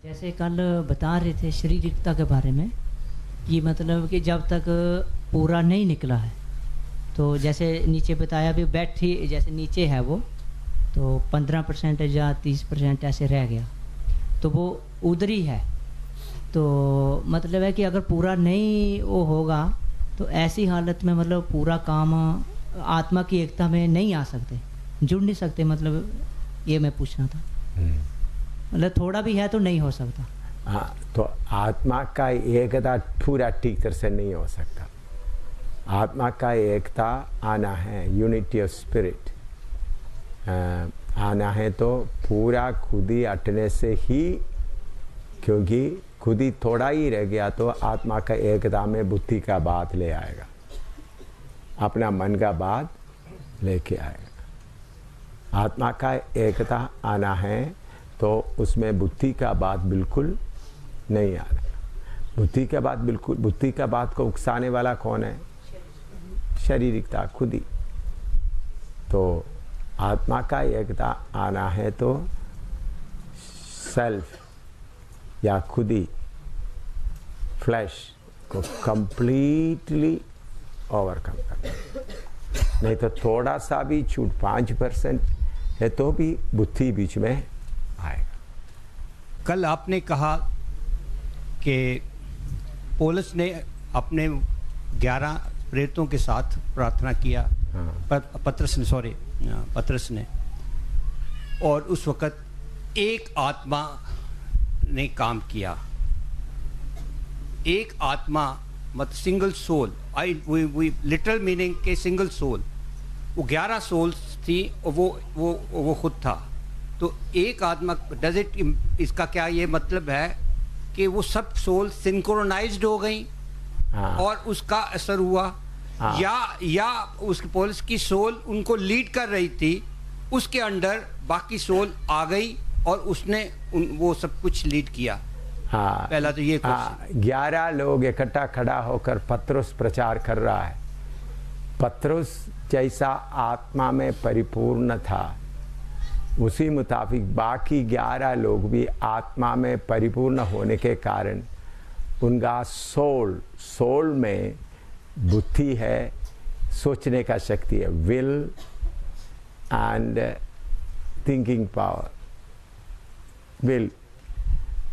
जैसे कल बता रहे थे शारीरिकता के बारे में कि मतलब कि जब तक पूरा नहीं निकला है तो जैसे नीचे बताया भी बैठी जैसे नीचे है वो तो 15% या 30% ऐसे रह गया तो वो उधर ही है। तो मतलब है कि अगर पूरा नहीं वो होगा तो ऐसी हालत में मतलब पूरा काम आत्मा की एकता में नहीं आ सकते, जुड़ नहीं सकते। मतलब ये मैं पूछना था, मतलब थोड़ा भी है तो नहीं हो सकता। हाँ, तो आत्मा का एकता पूरा ठीक तरह से नहीं हो सकता। आत्मा का एकता आना है, यूनिटी ऑफ स्पिरिट आना है तो पूरा खुद ही अटने से ही, क्योंकि खुद ही थोड़ा ही रह गया तो आत्मा का एकता में बुद्धि का बात ले आएगा, अपना मन का बात लेके आएगा। आत्मा का एकता आना है तो उसमें बुद्धि का बात बिल्कुल नहीं आना। बुद्धि का बात बिल्कुल, बुद्धि का बात को उकसाने वाला कौन है? शारीरिकता खुद ही। तो आत्मा का एकता आना है तो सेल्फ या खुद ही फ्लैश को कंप्लीटली ओवरकम करना। नहीं तो थोड़ा सा भी छूट 5% है तो भी बुद्धि बीच में आएगा। कल आपने कहा कि पौलुस ने अपने 11 प्रेरितों के साथ प्रार्थना किया। हाँ। पतरस ने, और उस वक़्त एक आत्मा ने काम किया। एक आत्मा मत सिंगल सोल, वी लिटरल मीनिंग के सिंगल सोल। वो 11 सोल्स थी और वो खुद था। तो एक आत्मा डज इट, इसका क्या ये मतलब है कि वो सब सोल सिंक्रोनाइज्ड हो गई? हाँ। और उसका असर हुआ? हाँ। या उस पौलुस की सोल उनको लीड कर रही थी, उसके अंडर बाकी सोल आ गई और उसने वो सब कुछ लीड किया? हाँ। पहला तो ये क्वेश्चन। 11 लोग इकट्ठा खड़ा होकर पतरस प्रचार कर रहा है। पतरस जैसा आत्मा में परिपूर्ण था उसी मुताबिक बाकी 11 लोग भी आत्मा में परिपूर्ण होने के कारण उनका सोल में बुद्धि है, सोचने का शक्ति है, will and thinking power. Will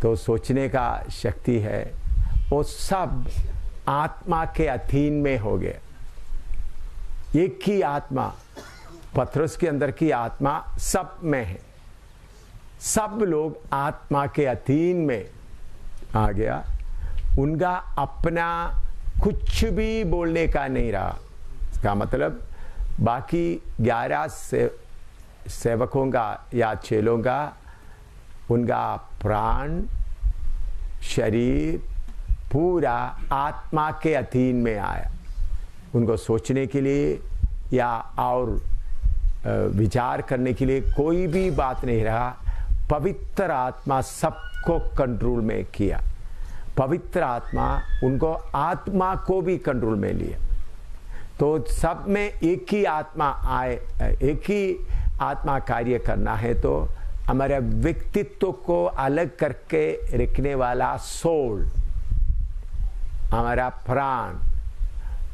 तो सोचने का शक्ति है, वो सब आत्मा के अधीन में हो गए। एक ही आत्मा, पतरस के अंदर की आत्मा सब में है, सब लोग आत्मा के अधीन में आ गया। उनका अपना कुछ भी बोलने का नहीं रहा। इसका मतलब बाकी 11 सेवकों का या चेलों का उनका प्राण शरीर पूरा आत्मा के अधीन में आया। उनको सोचने के लिए या और विचार करने के लिए कोई भी बात नहीं रहा। पवित्र आत्मा सबको कंट्रोल में किया। पवित्र आत्मा उनको आत्मा को भी कंट्रोल में लिया। तो सब में एक ही आत्मा आए, एक ही आत्मा कार्य करना है तो हमारे व्यक्तित्व को अलग करके रखने वाला सोल, हमारा प्राण,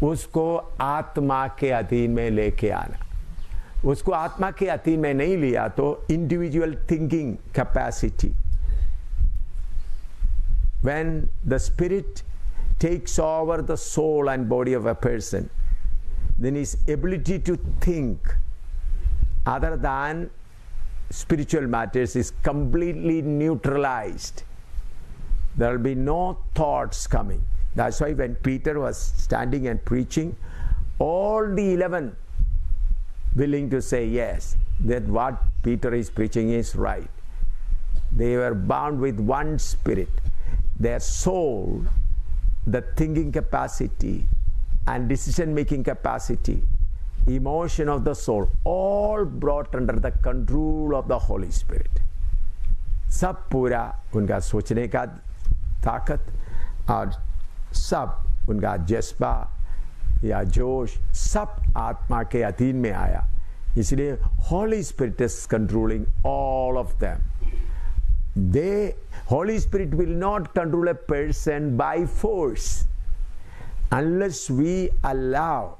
उसको आत्मा के अधीन में लेके आना। उसको आत्मा के अधीन में नहीं लिया तो individual thinking capacity, when the spirit takes over the soul and body of a person, then his ability to think other than spiritual matters is completely neutralized. There will be no thoughts coming. That's why when Peter was standing and preaching, all the 11 willing to say yes, that what Peter is preaching is right. They were bound with one spirit. Their soul, the thinking capacity and decision-making capacity, emotion of the soul, all brought under the control of the Holy Spirit. सब पूरा उनका सोचने का ताकत और सब उनका जज्बा या जोश सब आत्मा के अधीन में आया। इसलिए Holy Spirit is controlling all of them. Holy Spirit will not control a person by force unless we allow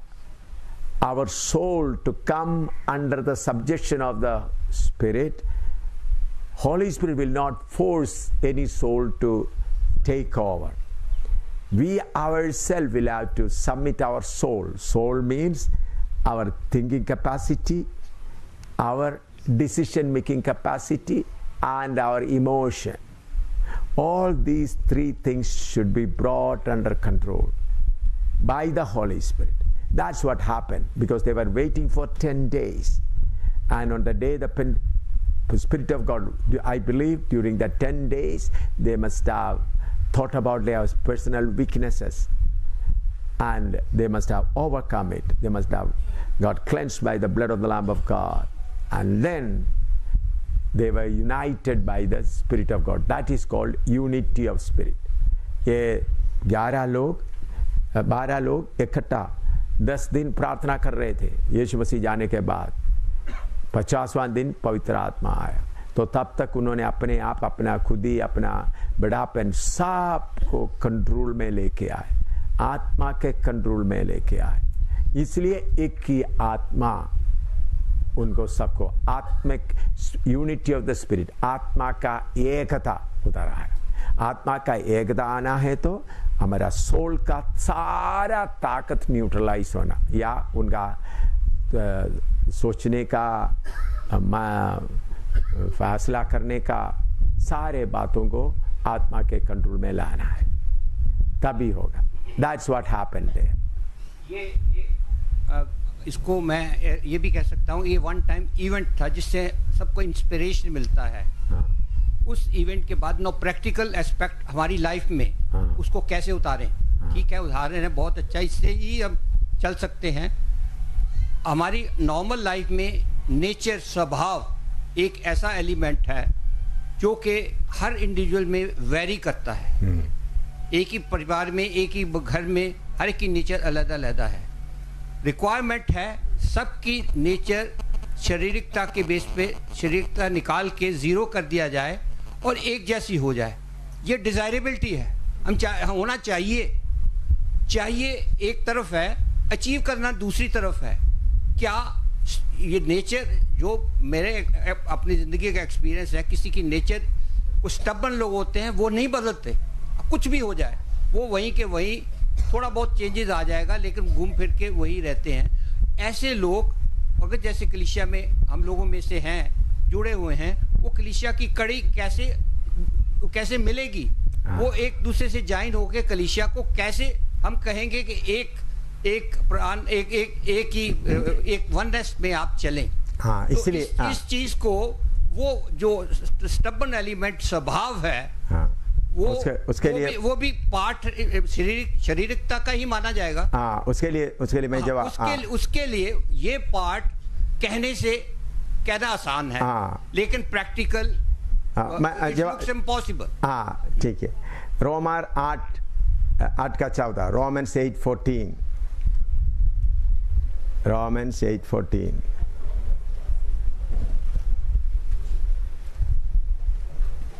our soul to come under the subjection of the Spirit. Holy Spirit will not force any soul to take over. We ourselves will have to submit our soul. Soul means our thinking capacity, our decision making capacity, and our emotion. All these three things should be brought under control by the Holy Spirit. That's what happened, because they were waiting for 10 days. And on the day the Spirit of God, I believe during the 10 days, they must have thought about their personal weaknesses, and they must have overcome it. They must have got cleansed by the blood of the Lamb of God, and then they were united by the Spirit of God. That is called unity of spirit. ये 12 लोग इकट्ठा 10 दिन प्रार्थना कर रहे थे यीशु मसीह जाने के बाद। 50वां दिन पवित्र आत्मा आया, तो तब तक उन्होंने अपने आप, अपना खुद ही, अपना बड़ापन सब को कंट्रोल में लेके आए, आत्मा के कंट्रोल में लेके आए। इसलिए एक ही आत्मा उनको सबको, आत्मिक यूनिटी ऑफ द स्पिरिट, आत्मा का एकता उतर आया। आत्मा का एकता आना है तो हमारा सोल का सारा ताकत न्यूट्रलाइज होना, या उनका सोचने का, फैसला करने का, सारे बातों को आत्मा के कंट्रोल में लाना है, तभी होगा। That's what happened there. इसको मैं ये भी कह सकता हूँ, ये वन टाइम इवेंट था जिससे सबको इंस्पिरेशन मिलता है। हाँ। उस इवेंट के बाद नो प्रैक्टिकल एस्पेक्ट हमारी लाइफ में, हाँ। उसको कैसे उतारें। हाँ। ठीक है, उदाहरण है बहुत अच्छा, इससे ही हम चल सकते हैं। हमारी नॉर्मल लाइफ में नेचर, स्वभाव एक ऐसा एलिमेंट है जो कि हर इंडिविजुअल में वेरी करता है। एक ही परिवार में, एक ही घर में हर एक की नेचर अलग अलग है। रिक्वायरमेंट है सबकी नेचर शारीरिकता के बेस पे शारीरिकता निकाल के ज़ीरो कर दिया जाए और एक जैसी हो जाए। ये डिज़ायरेबिलिटी है, हम होना चाहिए एक तरफ है, अचीव करना दूसरी तरफ है। क्या ये नेचर जो मेरे अपनी ज़िंदगी का एक्सपीरियंस है, किसी की नेचर, वो स्टबन लोग होते हैं, वो नहीं बदलते, कुछ भी हो जाए वो वहीं के वहीं, थोड़ा बहुत चेंजेस आ जाएगा लेकिन घूम फिर के वही रहते हैं। ऐसे लोग अगर जैसे कलीसिया में हम लोगों में से हैं, जुड़े हुए हैं, वो कलीसिया की कड़ी कैसे मिलेगी? वो एक दूसरे से ज्वाइन होकर कलीसिया को कैसे हम कहेंगे कि एक वननेस में आप चलें। हाँ, तो इसलिए इस चीज को, वो जो स्टबन एलिमेंट स्वभाव है, हाँ, वो उसके लिए वो भी पार्ट शारीरिकता का ही माना जाएगा। हाँ, उसके लिए मैं जवाब, उसके लिए ये पार्ट कहना आसान है, लेकिन प्रैक्टिकल इम्पॉसिबल। हाँ, ठीक है। रोमर 8 का 14, रोमन्स 8:14, रोमन्स 8:14।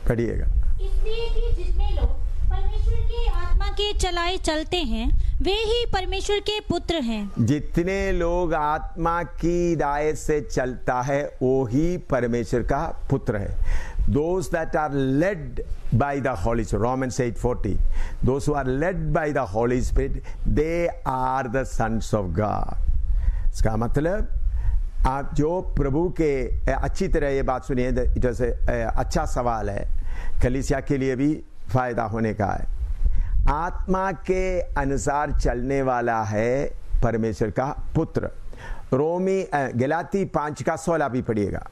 पढ़िएगा। इसलिए कि जितने लोग परमेश्वर की आत्मा के चलाए चलते हैं वे ही परमेश्वर के पुत्र हैं। जितने लोग आत्मा की हिदायत से चलता है वो ही परमेश्वर का पुत्र है। Those that are led by the Holy Spirit, Romans 8:14, those who are led by the Holy Spirit, they are the sons of God. इसका मतलब आप जो प्रभु के, अच्छी तरह ये बात सुनिए, इट वाज अच्छा सवाल है, कलीसिया के लिए भी फायदा होने का है। आत्मा के अनुसार चलने वाला है परमेश्वर का पुत्र। गलाती 5:16 भी पढ़िएगा।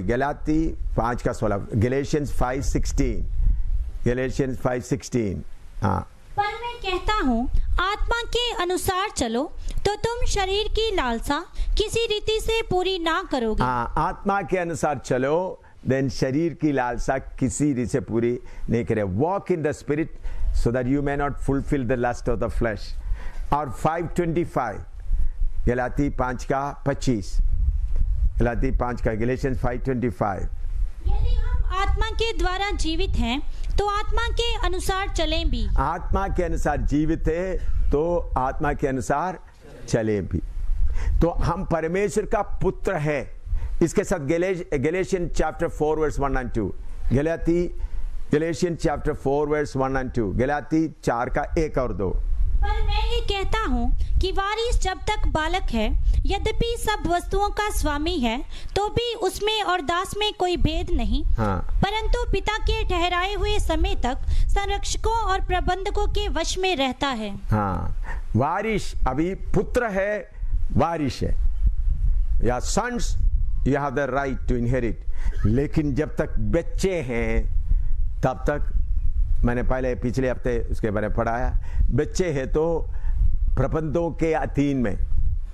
गलाती 5:16, गैलेशियंस 5:16। हाँ, पर मैं कहता हूँ आत्मा के अनुसार चलो तो तुम शरीर की लालसा किसी रीति से पूरी ना करोगे। हाँ, आत्मा के अनुसार चलो, देन शरीर की लालसा किसी रीति से पूरी नहीं करे। Walk in the spirit so that you may not fulfil the lust of the flesh. और 5:25, गलाती 5:25, गलाती 5 का, गैलेशियंस 5:25। यदि हम आत्मा के द्वारा जीवित हैं तो आत्मा के अनुसार चलें भी। आत्मा के अनुसार जीवित है तो आत्मा के अनुसार चले भी। तो हम परमेश्वर का पुत्र है। इसके साथ गैलेशियन चैप्टर 4 वर्स 1 और 2, गैलेशियन चैप्टर 4 वर्स 1 और 2, गलाती 4 का 1 और 2। पर मैं ये कहता हूँ कि वारिस जब तक बालक है, यद्यपि सब वस्तुओं का स्वामी है, तो भी उसमें और दास में कोई भेद नहीं। हाँ। परंतु पिता के ठहराए हुए समय तक संरक्षकों और प्रबंधकों के वश में रहता है। हाँ, वारिस अभी पुत्र है, वारिस है, या sons, you have the right to inherit. लेकिन जब तक बच्चे हैं तब तक, मैंने पहले पिछले हफ्ते उसके बारे में पढ़ाया, बच्चे हैं तो प्रबंधों के अधीन में।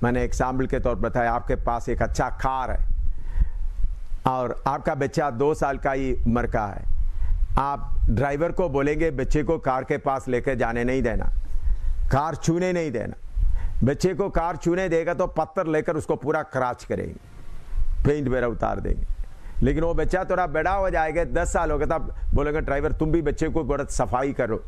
मैंने एग्जाम्पल के तौर पर बताया, आपके पास एक अच्छा कार है और आपका बच्चा 2 साल का ही उम्र का है। आप ड्राइवर को बोलेंगे बच्चे को कार के पास लेकर जाने नहीं देना, कार छूने नहीं देना। बच्चे को कार छूने देगा तो पत्थर लेकर उसको पूरा क्रैच करेंगे, पेंट वगैरह उतार देंगे। लेकिन वो बच्चा थोड़ा बड़ा हो जाएगा, 10 साल हो गया, तब बोलेंगे ड्राइवर तुम भी बच्चे को थोड़ा सफाई करो,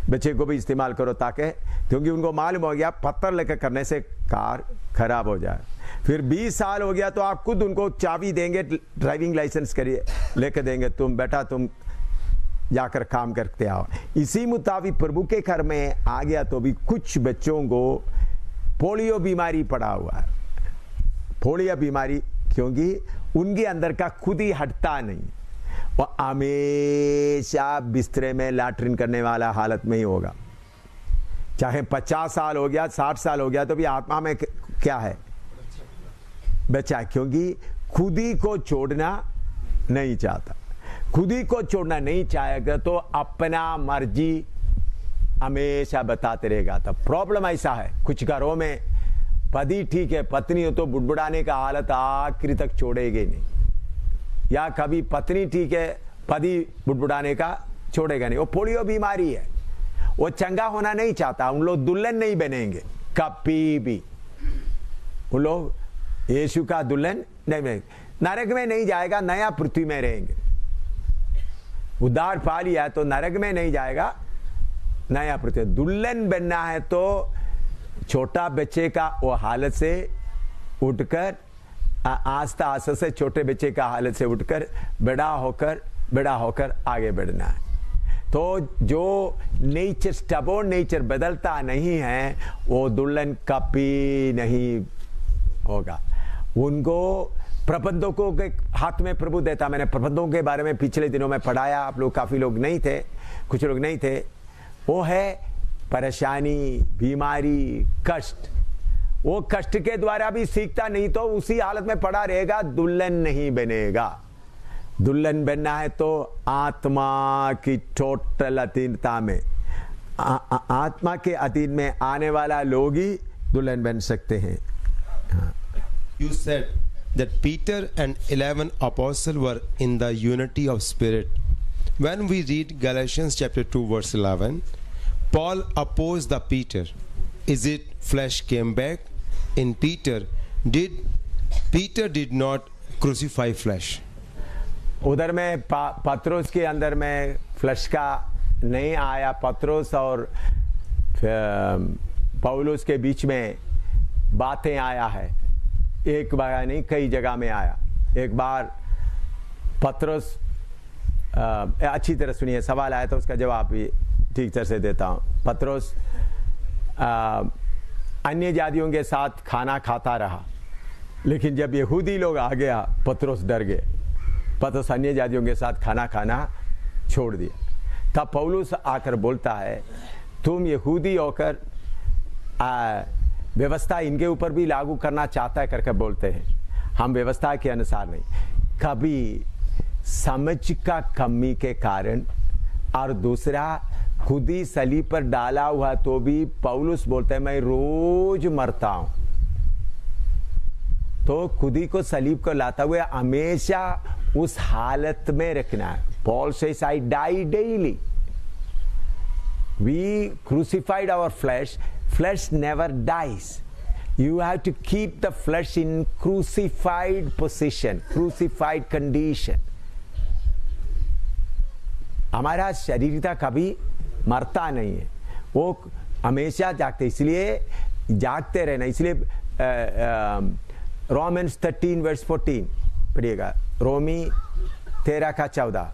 बच्चे को भी इस्तेमाल करो, ताकि, क्योंकि उनको मालूम हो गया पत्थर लेकर करने से कार खराब हो जाए। फिर 20 साल हो गया तो आप खुद उनको चाबी देंगे, ड्राइविंग लाइसेंस करिए लेकर देंगे, तुम बेटा तुम जाकर काम करते आओ। इसी मुताबिक प्रभु के घर में आ गया तो भी कुछ बच्चों को पोलियो बीमारी पड़ा हुआ है। पोलियो बीमारी क्योंकि उनके अंदर का खुद ही हटता नहीं, वो हमेशा बिस्तरे में लैट्रिन करने वाला हालत में ही होगा। चाहे 50 साल हो गया, 60 साल हो गया, तो भी आत्मा में क्या है, बच्चा, क्योंकि खुद ही को छोड़ना नहीं चाहता। खुद ही को छोड़ना नहीं चाहेगा तो अपना मर्जी हमेशा बताते रहेगा। तो प्रॉब्लम ऐसा है, कुछ घरों में पति ठीक है, पत्नी हो तो बुड़बुड़ाने का हालत आखिरी तक छोड़ेगी नहीं, या कभी पत्नी ठीक है, पति बुड़बुड़ाने का छोड़ेगा नहीं। वो पोलियो बीमारी है, वो चंगा होना नहीं चाहता। उन लोग दुल्हन नहीं बनेंगे कभी भी, उन लोग यीशु का दुल्हन नहीं बनेंगे, नरक में नहीं जाएगा, नया पृथ्वी में रहेंगे। उद्धार पा लिया तो नरक में नहीं जाएगा, नया पृथ्वी। दुल्हन बनना है तो छोटा बच्चे का वो हालत से उठकर, आस्ता आस्ता से छोटे बच्चे का हालत से उठकर बड़ा होकर आगे बढ़ना है। तो जो नेचर, स्टबोर्न नेचर बदलता नहीं है, वो दुल्हन कभी नहीं होगा। उनको प्रबंधकों के हाथ में प्रभु देता। मैंने प्रबंधकों के बारे में पिछले दिनों में पढ़ाया, आप लोग काफी लोग नहीं थे, कुछ लोग नहीं थे। वो है परेशानी, बीमारी, कष्ट। वो कष्ट के द्वारा भी सीखता नहीं तो उसी हालत में पड़ा रहेगा, दुल्हन नहीं बनेगा। दुल्हन बनना है तो आत्मा की टोटल अधीनता में, आत्मा के अधीन में आने वाला लोग ही दुल्हन बन सकते हैं। You said that Peter and 11 apostles were in the unity of spirit. When we read Galatians chapter 2 verse 11, Paul opposed the Peter. Is it flesh came back in Peter? Peter did not crucify flesh. उधर में पत्रोस के अंदर में flash का नहीं आया। पत्रोस और पौलुस के बीच में बातें आया है, एक बार नहीं कई जगह में आया। एक बार पत्रोस, अच्छी तरह सुनिए, सवाल आया तो उसका जवाब भी ठीक तरह से देता हूँ। पत्रोस अन्य जातियों के साथ खाना खाता रहा, लेकिन जब यहूदी लोग आ गया पत्रोस डर गए। पत्रोस अन्य जातियों के साथ खाना खाना छोड़ दिया। तब पौलुस आकर बोलता है, तुम यहूदी होकर व्यवस्था इनके ऊपर भी लागू करना चाहता है करके बोलते हैं। हम व्यवस्था के अनुसार नहीं, कभी समझ का कमी के कारण, और दूसरा खुद ही सलीब पर डाला हुआ तो भी पौलुस बोलते हैं मैं रोज मरता हूं। तो खुद ही को सलीब को लाता हुए हमेशा उस हालत में रखना है। Paul says I die daily. We crucified our flesh, flesh never dies. You have to keep the flesh in crucified position, crucified condition. हमारा शरीरता कभी मरता नहीं है, वो हमेशा जागते, इसलिए जागते रहना। इसलिए रोमन्स 13 वर्स 14 पढ़िएगा, रोमी 13 का 14,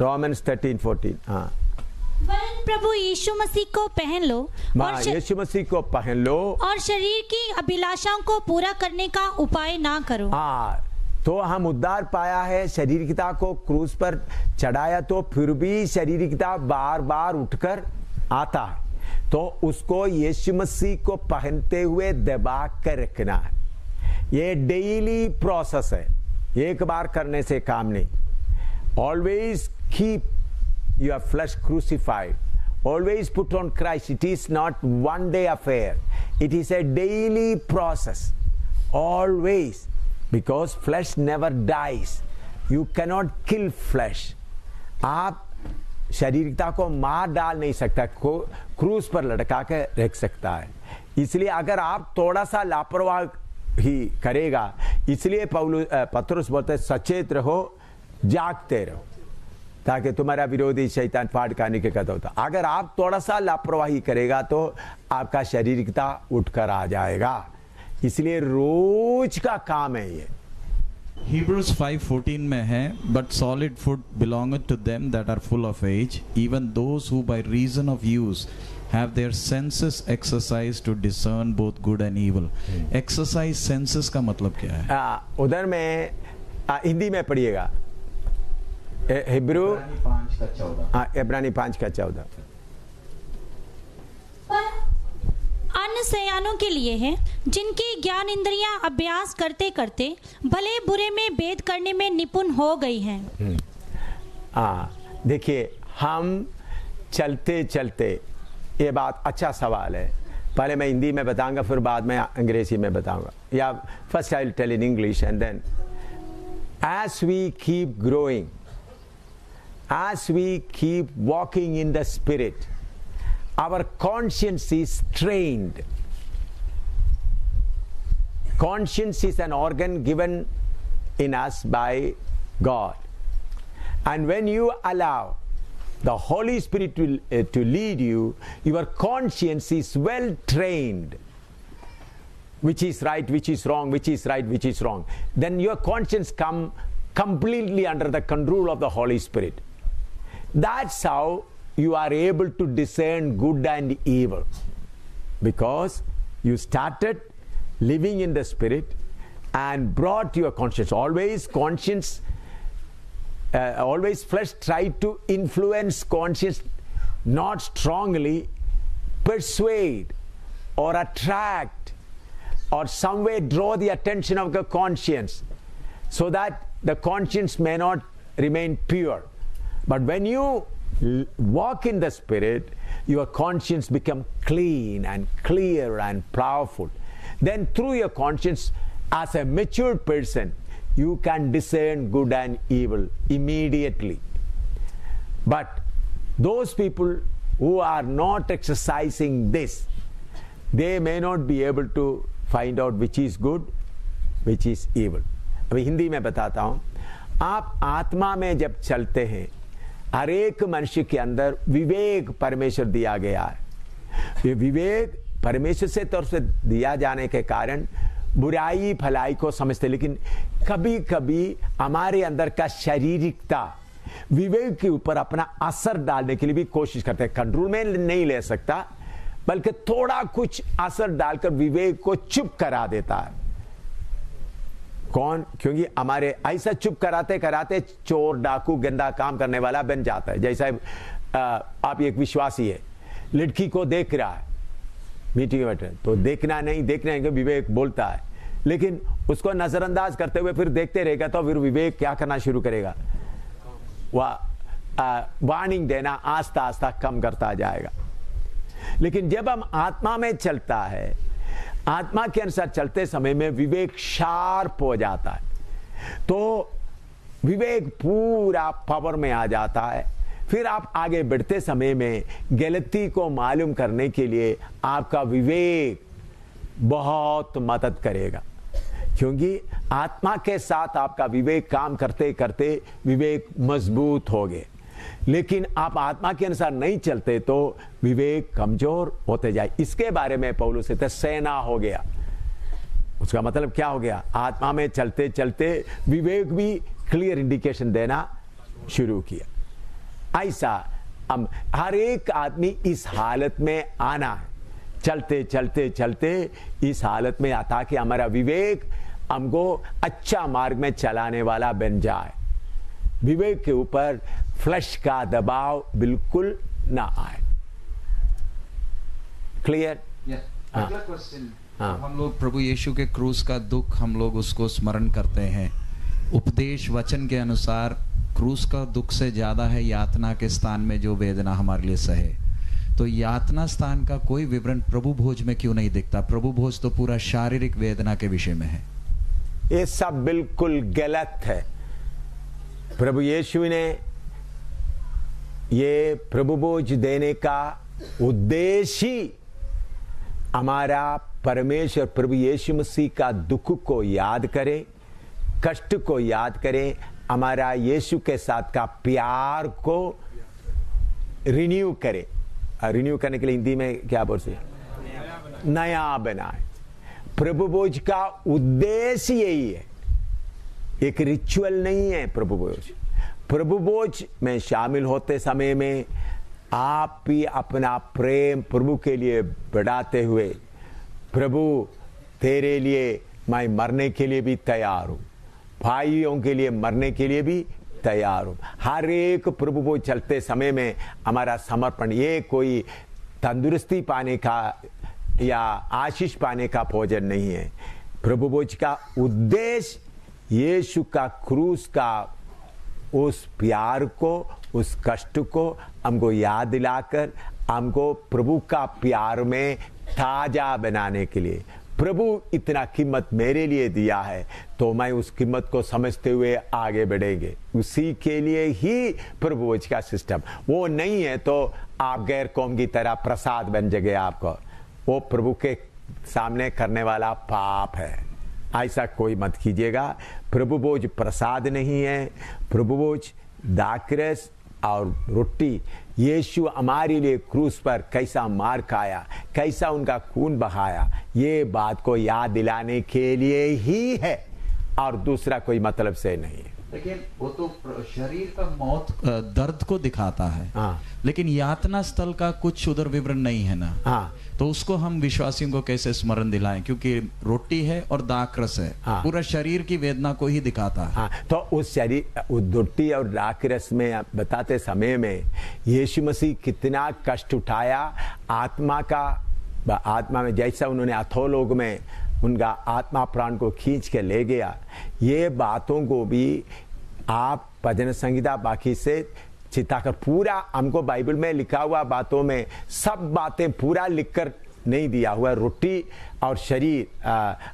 रोमन्स 13-14। हाँ, वरन प्रभु यीशु मसीह को पहन लो और यीशु मसीह को पहन लो और शरीर की अभिलाषाओं को पूरा करने का उपाय ना करो। हाँ, तो हम उद्धार पाया है, शारीरिकता को क्रूस पर चढ़ाया, तो फिर भी शारीरिकता बार बार उठकर आता है, तो उसको यीशु मसीह को पहनते हुए दबा कर रखना है। ये डेली प्रोसेस है, एक बार करने से काम नहीं। Always keep your flesh crucified, always put on Christ. It is not one day affair, it is a daily process, always, because flesh never dies. You cannot kill flesh. आप शारीरिकता को मार डाल नहीं सकता, क्रूस पर लटका के रख सकता है। इसलिए अगर आप थोड़ा सा लापरवाही करेगा, इसलिए पत्रुस बोलते हैं सचेत रहो, जागते रहो, ताकि तुम्हारा विरोधी शैतान फाड़ खाने के कदम होता। अगर आप थोड़ा सा लापरवाही करेगा तो आपका शारीरिकता उठकर आ जाएगा। इसलिए रोज का काम है ये। Hebrews 5:14 में है, but solid food belongeth to them that are full of age, even those who by reason of use have their senses exercised to discern both good and evil. Exercise senses का मतलब क्या है? उधर में हिंदी में पढ़िएगा, हिब्रू 5:14। इब्रानी 5:14। अन्य सयानों के लिए है, जिनकी ज्ञान इंद्रियां अभ्यास करते करते भले बुरे में भेद करने में निपुण हो गई हैं। देखिए, हम चलते चलते, ये बात अच्छा सवाल है। पहले मैं हिंदी में बताऊंगा, फिर बाद में अंग्रेजी में बताऊंगा, या first I will tell in English and then as we keep growing, as we keep walking in the spirit, our conscience is trained. Conscience is an organ given in us by God, and when you allow the Holy Spirit to lead you, your conscience is well trained. Which is right, which is wrong, which is right, which is wrong. Then your conscience come completely under the control of the Holy Spirit. That's how you are able to discern good and evil, because you started living in the Spirit and brought your conscience. Always conscience, always flesh tried to influence conscience, not strongly persuade or attract or some way draw the attention of the conscience, so that the conscience may not remain pure. But when you walk in the Spirit, your conscience become clean and clear and powerful. Then through your conscience, as a mature person, you can discern good and evil immediately. But those people who are not exercising this, they may not be able to find out which is good, which is evil. अभी हिंदी में बताता हूं। आप आत्मा में जब चलते हैं, हर एक मनुष्य के अंदर विवेक परमेश्वर दिया गया है। ये विवेक परमेश्वर से तरफ से दिया जाने के कारण बुराई भलाई को समझते, लेकिन कभी कभी हमारे अंदर का शारीरिकता विवेक के ऊपर अपना असर डालने के लिए भी कोशिश करते हैं। कंट्रोल में नहीं ले सकता, बल्कि थोड़ा कुछ असर डालकर विवेक को चुप करा देता है। कौन? क्योंकि हमारे ऐसा चुप कराते कराते चोर डाकू गंदा काम करने वाला बन जाता है। जैसा आप एक विश्वासी है, लड़की को देख रहा है मीटिंग में बैठे, तो देखना नहीं विवेक बोलता है, लेकिन उसको नजरअंदाज करते हुए फिर देखते रहेगा, तो फिर विवेक क्या करना शुरू करेगा? वह वार्निंग देना आस्ता आस्ता कम करता जाएगा। लेकिन जब हम आत्मा में चलता है, आत्मा के अनुसार चलते समय में विवेक शार्प हो जाता है, तो विवेक पूरा पावर में आ जाता है। फिर आप आगे बढ़ते समय में गलती को मालूम करने के लिए आपका विवेक बहुत मदद करेगा, क्योंकि आत्मा के साथ आपका विवेक काम करते करते विवेक मजबूत हो गए। लेकिन आप आत्मा के अनुसार नहीं चलते तो विवेक कमजोर होते जाए। इसके बारे में पौलुस कहते सेना हो गया। उसका मतलब क्या हो गया? आत्मा में चलते चलते विवेक भी क्लियर इंडिकेशन देना शुरू किया। ऐसा हम हर एक आदमी इस हालत में आना है, चलते चलते चलते इस हालत में आता कि हमारा विवेक हमको अच्छा मार्ग में चलाने वाला बन जाए। विवेक के ऊपर फ्लैश का दबाव बिल्कुल ना आए। क्लियर? अगला क्वेश्चन, हम लोग प्रभु यीशु के क्रूस का दुख हम लोग उसको स्मरण करते हैं। उपदेश वचन के अनुसार क्रूस का दुख से ज्यादा है यातना के स्थान में जो वेदना हमारे लिए सहे। तो यातना स्थान का कोई विवरण प्रभु भोज में क्यों नहीं दिखता? प्रभु भोज तो पूरा शारीरिक वेदना के विषय में है। ये सब बिल्कुल गलत है। प्रभु यीशु ने ये प्रभु भोज देने का उद्देश्य ही हमारा परमेश्वर प्रभु यीशु मसीह का दुख को याद करें, कष्ट को याद करें, हमारा यीशु के साथ का प्यार को रिन्यू करें। रिन्यू करने के लिए हिंदी में क्या बोलते हैं? नया बनाए। प्रभु भोज का उद्देश्य यही है, एक रिचुअल नहीं है प्रभु भोज। प्रभु भोज में शामिल होते समय में आप भी अपना प्रेम प्रभु के लिए बढ़ाते हुए, प्रभु तेरे लिए मैं मरने के लिए भी तैयार हूं, भाइयों के लिए मरने के लिए भी तैयार हूं। हर एक प्रभु भोज चलते समय में हमारा समर्पण, ये कोई तंदुरुस्ती पाने का या आशीष पाने का भोजन नहीं है। प्रभु भोज का उद्देश्य यीशु का क्रूस का उस प्यार को, उस कष्ट को हमको याद दिलाकर हमको प्रभु का प्यार में ताजा बनाने के लिए। प्रभु इतना कीमत मेरे लिए दिया है तो मैं उस कीमत को समझते हुए आगे बढ़ेंगे। उसी के लिए ही प्रभु भोज का सिस्टम। वो नहीं है तो आप गैर कौम की तरह प्रसाद बन जाएंगे आपको, वो प्रभु के सामने करने वाला पाप है। ऐसा कोई मत कीजिएगा। प्रभु भोज प्रसाद नहीं है। प्रभु भोज दाखरस और रोटी, यीशु हमारे लिए क्रूस पर कैसा मार खाया, कैसा उनका खून बहाया, ये बात को याद दिलाने के लिए ही है और दूसरा कोई मतलब से नहीं है। लेकिन वो तो शरीर का मौत दर्द को दिखाता है। हाँ। लेकिन यातना स्थल का कुछ उधर विवरण नहीं है ना। हाँ। तो उसको हम विश्वासियों को कैसे स्मरण दिलाएं? क्योंकि रोटी है और दाखरस है। हाँ। पूरा शरीर की वेदना को ही दिखाता है। हाँ, तो उस शरीर, उस रोटी और दाखरस में बताते समय में यीशु मसीह कितना कष्ट उठाया आत्मा का। आत्मा में जैसा उन्होंने अधोलोक में उनका आत्मा प्राण को खींच के ले गया, ये बातों को भी आप भजन संहिता बाकी से चिताकर पूरा हमको बाइबल में लिखा हुआ बातों में सब बातें पूरा लिखकर नहीं दिया हुआ। रोटी और शरीर,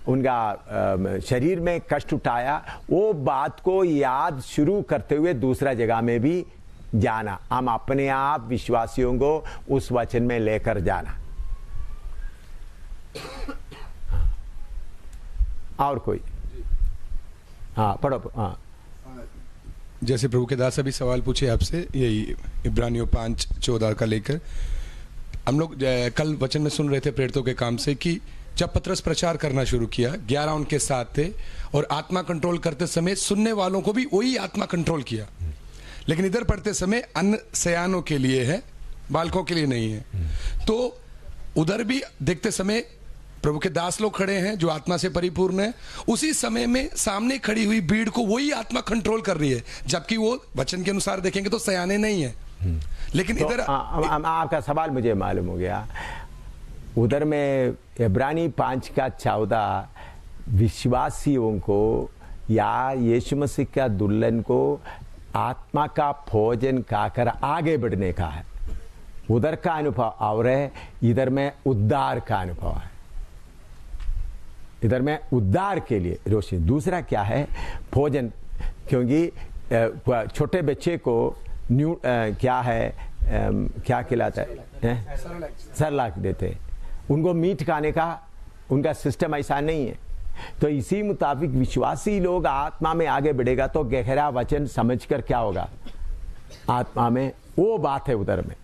उनका शरीर में कष्ट उठाया, वो बात को याद शुरू करते हुए दूसरा जगह में भी जाना। हम अपने आप विश्वासियों को उस वचन में लेकर जाना। और कोई? हाँ, पढ़ो। हाँ, जैसे प्रभु के दास अभी सवाल पूछे आपसे, यही इब्रानियों 5:14 का लेकर हम लोग कल वचन में सुन रहे थे प्रेरितों के काम से कि जब पतरस प्रचार करना शुरू किया, 11 उनके साथ थे और आत्मा कंट्रोल करते समय सुनने वालों को भी वही आत्मा कंट्रोल किया। लेकिन इधर पढ़ते समय अन्न सयानों के लिए है, बालकों के लिए नहीं है। तो उधर भी देखते समय प्रभु के दास लोग खड़े हैं जो आत्मा से परिपूर्ण है, उसी समय में सामने खड़ी हुई भीड़ को वही आत्मा कंट्रोल कर रही है, जबकि वो वचन के अनुसार देखेंगे तो सयाने नहीं है। लेकिन तो इधर आपका सवाल मुझे मालूम हो गया। उधर में इब्रानी 5:14 विश्वासियों को या यीशु मसीह का दुल्हन को आत्मा का भोजन खाकर आगे बढ़ने का है। उधर का अनुभव और है, इधर में उद्धार का अनुभव है। इधर में उद्धार के लिए रोशनी। दूसरा क्या है? भोजन। क्योंकि छोटे बच्चे को क्या है, क्या कहलाता है, सरलाक देते हैं उनको। मीठ खाने का उनका सिस्टम ऐसा नहीं है। तो इसी मुताबिक विश्वासी लोग आत्मा में आगे बढ़ेगा तो गहरा वचन समझकर क्या होगा, आत्मा में वो बात है उधर में।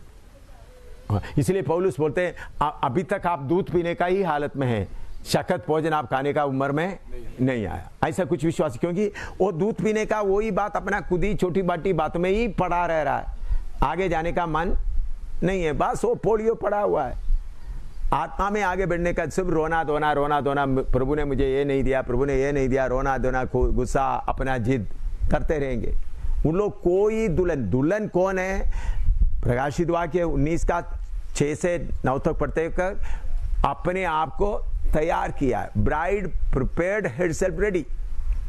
इसलिए पौलुस बोलते हैं अभी तक आप दूध पीने का ही हालत में हैं, शक्कत भोजन आप खाने का उम्र में नहीं आया। ऐसा कुछ विश्वासी, क्योंकि वो दूध पीने का वही बात अपना खुद ही छोटी बाटी बातों में ही पड़ा रह रहा है, आगे जाने का मन नहीं है, बस वो पोलियो पड़ा हुआ है। आत्मा में आगे बढ़ने का सिर्फ रोना धोना, रोना धोना, प्रभु ने मुझे ये नहीं दिया, प्रभु ने ये नहीं दिया, रोना धोना, गुस्सा, अपना जिद करते रहेंगे। उन लोग कोई दुल्हन कौन है, प्रकाशित वाक्य 19 का 6 से 9 तक पढ़ते कर अपने आप को तैयार किया है। Bride prepared himself ready.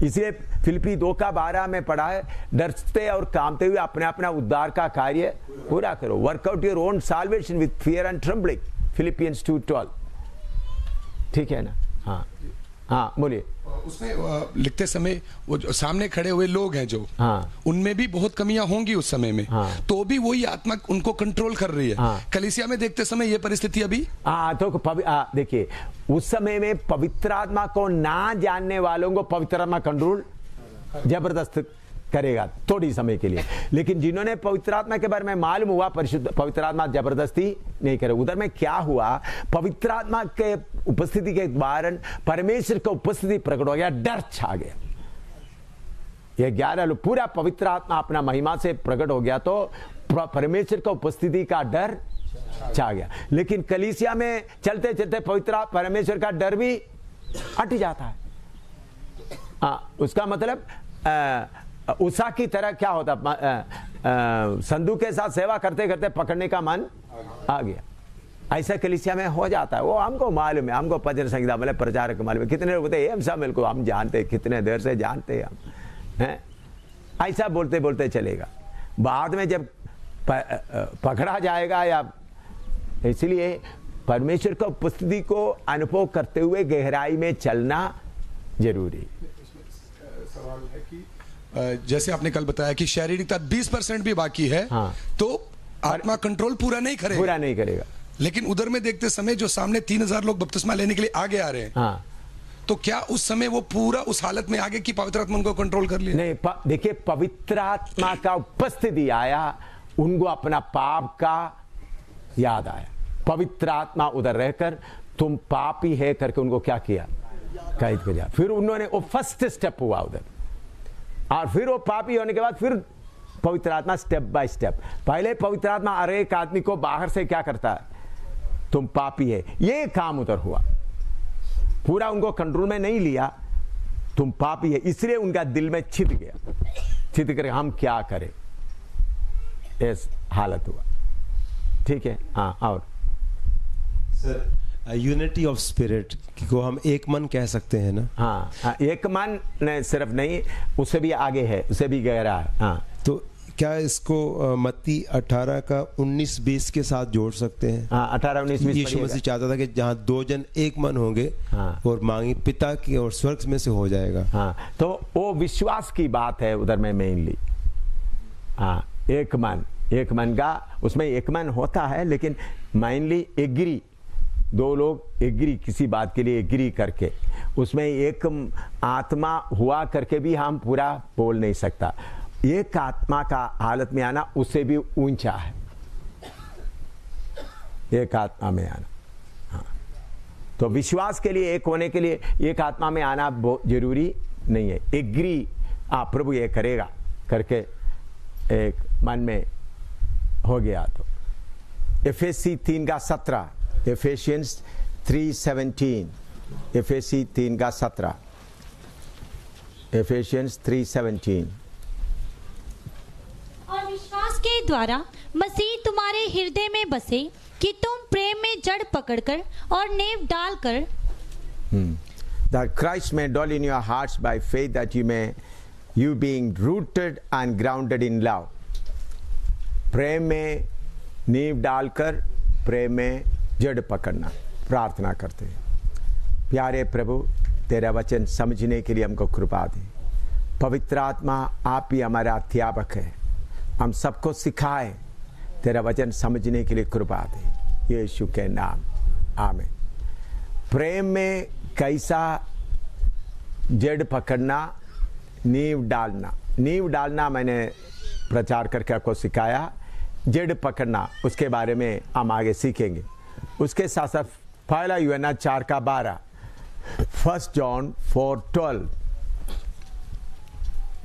इसलिए फिलिपी 2 का 12 में पढ़ा है, डरते और कांपते हुए अपने अपना उद्धार का कार्य पूरा करो। Work out your own salvation with fear and trembling, Philippians 2:12। ठीक है ना? हाँ हाँ बोलिए। उसमें लिखते समय वो जो सामने खड़े हुए लोग हैं जो, हाँ, उनमें भी बहुत कमियां होंगी उस समय में, हाँ, तो भी वही आत्मा उनको कंट्रोल कर रही है। हाँ, कलीसिया में देखते समय ये परिस्थिति अभी तो देखिए उस समय में पवित्र आत्मा को ना जानने वालों को पवित्र आत्मा कंट्रोल जबरदस्त करेगा थोड़ी समय के लिए, लेकिन जिन्होंने पवित्र आत्मा के बारे में मालूम हुआ परिशुद्ध पवित्र आत्मा जबरदस्ती नहीं करे। उधर में क्या हुआ, पवित्र आत्मा के उपस्थिति के कारण परमेश्वर की उपस्थिति प्रकट हो गया, डर छा गया। ये 11 लोग पूरा पवित्र आत्मा अपना महिमा से प्रकट हो गया तो परमेश्वर की उपस्थिति का डर छा गया। लेकिन कलीसिया में चलते चलते पवित्र परमेश्वर का डर भी हट जाता है। उसका मतलब उषा की तरह क्या होता, संदूक के साथ सेवा करते करते पकड़ने का मन आ गया। ऐसा कलीसिया में हो जाता है। वो हमको मालूम है, हमको भजन संगीता मतलब प्रचारक मालूम है, कितने लोग होते हैं सब को हम जानते हैं, कितने देर से जानते हैं हम हैं। ऐसा बोलते बोलते चलेगा, बाद में जब पकड़ा जाएगा या, इसलिए परमेश्वर की उपस्थिति को अनुभव करते हुए गहराई में चलना जरूरी। सवाल है कि जैसे आपने कल बताया कि शारीरिकता 20% भी बाकी है, हाँ, तो आत्मा कंट्रोल पूरा नहीं करेगा। लेकिन उधर में देखते समय जो सामने 3000 लोग बपतिस्मा लेने के लिए आगे आ रहे हैं, हाँ, तो क्या उस समय वो पूरा उस हालत में आगे की पवित्र आत्मा उनको कंट्रोल कर लिया? नहीं, देखिए पवित्र आत्मा का उपस्थिति आया, उनको अपना पाप का याद आया। पवित्र आत्मा उधर रहकर तुम पापी है करके उनको क्या किया, कैद कर दिया। फिर उन्होंने वो फर्स्ट स्टेप हुआ उधर, और फिर वो पापी होने के बाद फिर पवित्र आत्मा स्टेप बाय स्टेप। पहले पवित्र आत्मा हर एक आदमी को बाहर से क्या करता है, तुम पापी है, ये काम उधर हुआ। पूरा उनको कंट्रोल में नहीं लिया, तुम पापी है, इसलिए उनका दिल में छिद गया, छिद कर हम क्या करें, इस हालत हुआ। ठीक है, हाँ। और सर यूनिटी ऑफ स्पिरिट को हम एक मन कह सकते हैं ना? हाँ, एक मन ने सिर्फ नहीं, उससे भी आगे है, उससे भी गहरा है। हाँ, तो क्या इसको मत्ती 18 का 19-20 के साथ जोड़ सकते हैं? हाँ, 18-19-20 यीशु मसीह चाहता था कि जहाँ 2 जन एक मन होंगे, हाँ, और मांगी पिता की और स्वर्ग में से हो जाएगा। हाँ, तो वो विश्वास की बात है उधर में मेनली। हाँ, एक मन का, उसमें एक मन होता है, लेकिन मेनली एग्री, 2 लोग एग्री किसी बात के लिए एग्री करके, उसमें एक आत्मा हुआ करके भी हम पूरा बोल नहीं सकता। एक आत्मा का हालत में आना उससे भी ऊंचा है, एक आत्मा में आना। हाँ, तो विश्वास के लिए, एक होने के लिए एक आत्मा में आना बहुत जरूरी नहीं है। एग्री, प्रभु ये करेगा करके एक मन में हो गया। तो एफेसी 3 का 17, एफेसियंस 3:17, एफेसी 3 का 17, एफेसियंस 3:17। और विश्वास के द्वारा मसीह तुम्हारे हृदय में बसे कि तुम प्रेम में जड़ पकड़कर और नेव डालकर, that Christ may dwell in your hearts by faith, that you being rooted and grounded in love, प्रेम में नींव डालकर प्रेम में जड़ पकड़ना प्रार्थना करते हैं। प्यारे प्रभु, तेरा वचन समझने के लिए हमको कृपा दे। पवित्र आत्मा, आप ही हमारा अध्यापक है, हम सबको सिखाए, तेरा वचन समझने के लिए कृपा दे, यीशु के नाम, आमीन। प्रेम में कैसा जड़ पकड़ना, नींव डालना। नींव डालना मैंने प्रचार करके आपको सिखाया, जड़ पकड़ना उसके बारे में हम आगे सीखेंगे। उसके साथ साथ पहला यूहन्ना 4:12, 1 जॉन 4:12।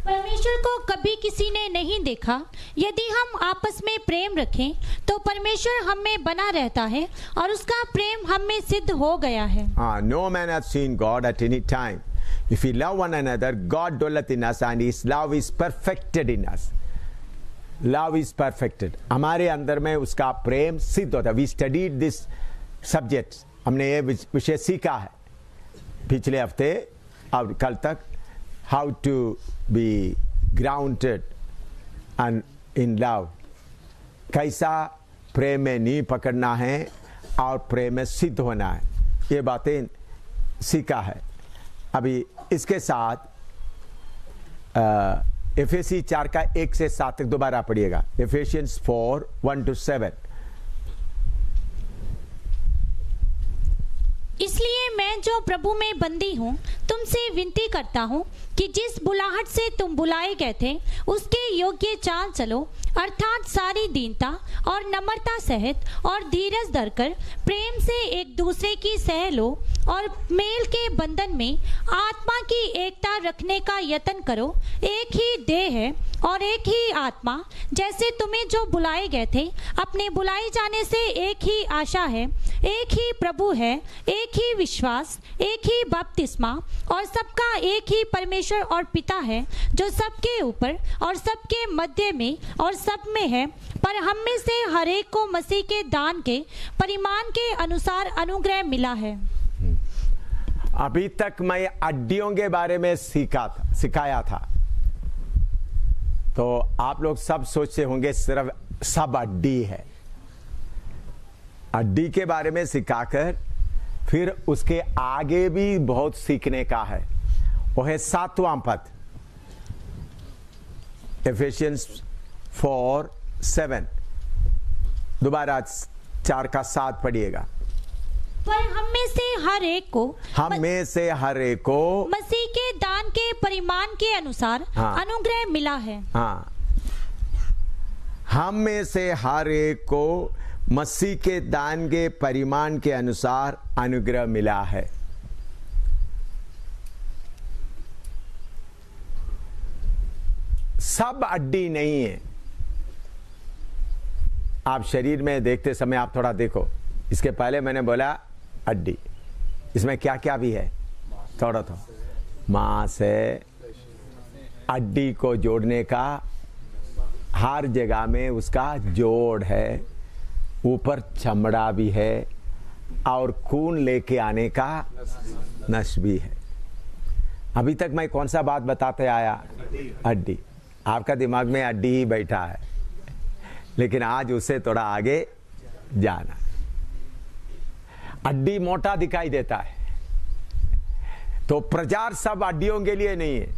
परमेश्वर को कभी किसी ने नहीं देखा, यदि हम आपस में प्रेम रखें तो परमेश्वर हम में बना रहता है और उसका प्रेम हम में सिद्ध हो गया है। No man hath seen God at any time. If we love one another, God dwelleth in us and His love is perfected in us. Love is perfected. हमारे अंदर में उसका प्रेम सिद्ध होता है। We studied this subject. हमने ये विषय सीखा है पिछले हफ्ते और कल तक, how to be grounded and in love. कैसा प्रेम में नींव पकड़ना है और प्रेम में सिद्ध होना है, ये बातें सीखा है। अभी इसके साथ एफेसी 4:1 से 7 तक दोबारा पढ़िएगा। एफेसियंस 4:1-7। इसलिए मैं जो प्रभु में बंदी हूँ तुमसे विनती करता हूँ कि जिस बुलाहट से तुम बुलाए गए थे उसके योग्य चाल चलो, अर्थात सारी दीनता और नम्रता सहित और धीरज धरकर प्रेम से एक दूसरे की सह लो और मेल के बंधन में आत्मा की एकता रखने का यत्न करो। एक ही देह है और एक ही आत्मा, जैसे तुम्हें जो बुलाए गए थे अपने बुलाए जाने से एक ही आशा है, एक ही प्रभु है, एक ही विश्वास, एक ही बपतिस्मा और सबका एक ही परमेश्वर और पिता है, जो सबके ऊपर और सबके मध्य में और सब में है। पर हम में से हर एक को मसीह के दान के परिमाण के अनुसार अनुग्रह मिला है। अभी तक मैं हड्डियों के बारे में सिखाया था, तो आप लोग सब सोचते होंगे सिर्फ सब हड्डी है। हड्डी के बारे में सिखाकर फिर उसके आगे भी बहुत सीखने का है। वो है 7वां पद, एफेसियंस 4:7। दोबारा 4:7 पढ़िएगा। पर हम में से हर एक को मसीह के दान के परिमाण के अनुसार अनुग्रह मिला है। हाँ, हम में से हर एक को मसीह के दान के परिमाण के अनुसार अनुग्रह मिला है। सब हड्डी नहीं है। आप शरीर में देखते समय आप थोड़ा देखो, इसके पहले मैंने बोला हड्डी, इसमें क्या क्या भी है, थोड़ा मांस है, हड्डी को जोड़ने का हर जगह में उसका जोड़ है, ऊपर चमड़ा भी है और खून लेके आने का नस भी है। अभी तक मैं कौन सा बात बताते आया? हड्डी। आपका दिमाग में हड्डी ही बैठा है, लेकिन आज उससे थोड़ा आगे जाना। हड्डी मोटा दिखाई देता है, तो प्रचार सब हड्डियों के लिए नहीं है।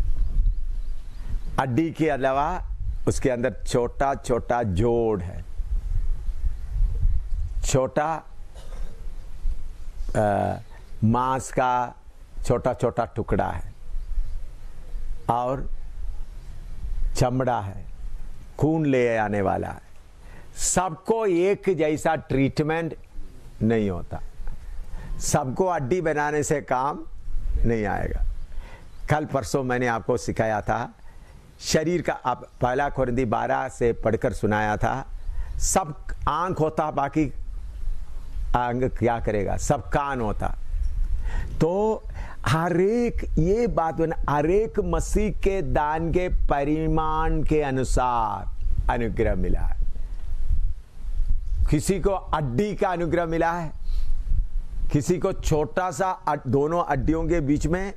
हड्डी के अलावा उसके अंदर छोटा छोटा जोड़ है, छोटा मांस का छोटा छोटा टुकड़ा है और चमड़ा है, खून ले आने वाला है। सबको एक जैसा ट्रीटमेंट नहीं होता, सबको हड्डी बनाने से काम नहीं आएगा। कल परसों मैंने आपको सिखाया था शरीर का, आप 1 कोरिन्थी 12 से पढ़कर सुनाया था। सब आंख होता, बाकी अंग क्या करेगा? सब कान होता। तो हर एक, ये बात बना, हर एक मसीह के दान के परिमाण के अनुसार अनुग्रह मिला है। किसी को हड्डी का अनुग्रह मिला है, किसी को छोटा सा दोनों हड्डियों के बीच में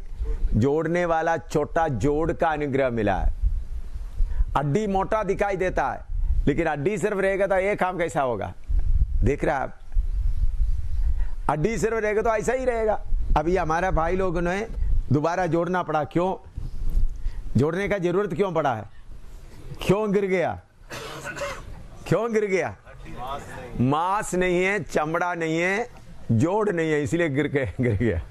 जोड़ने वाला छोटा जोड़ का अनुग्रह मिला है। हड्डी मोटा दिखाई देता है, लेकिन हड्डी सिर्फ रहेगा तो ये काम कैसा होगा? देख रहे हैं आप, हड्डी सिर्फ रहेगा तो ऐसा ही रहेगा। अभी हमारा भाई लोगों ने दोबारा जोड़ना पड़ा। क्यों जोड़ने का जरूरत क्यों पड़ा है? क्यों गिर गया? क्यों गिर गया? मांस नहीं है, चमड़ा नहीं है, जोड़ नहीं है, इसलिए गिर गया।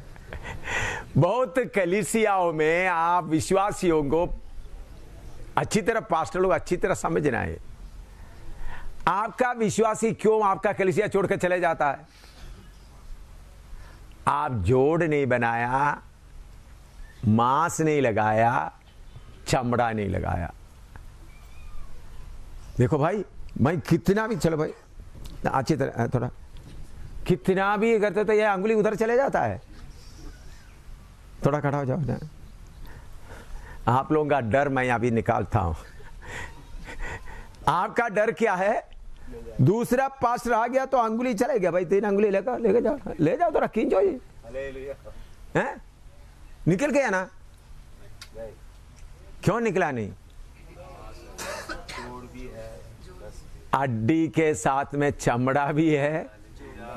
बहुत कलीसियाओं में आप विश्वासियों को अच्छी तरह, पास्टर लोग अच्छी तरह समझना है, आपका विश्वासी क्यों आपका कलीसिया छोड़कर चले जाता है? आप जोड़ नहीं बनाया, मांस नहीं लगाया, चमड़ा नहीं लगाया। देखो भाई कितना भी, चलो भाई अच्छी तरह थोड़ा, कितना भी करते तो ये अंगुली उधर चले जाता है। थोड़ा खड़ा हो जाओ ना। आप लोगों का डर मैं अभी निकालता हूं। आपका डर क्या है? दूसरा पास्टर आ गया तो अंगुली चले गया, भाई 3 अंगुली लेकर जाओ, ले जाओ तो खींचो जी, हैं? निकल गया ना? क्यों निकला नहीं? हड्डी के साथ में चमड़ा भी है,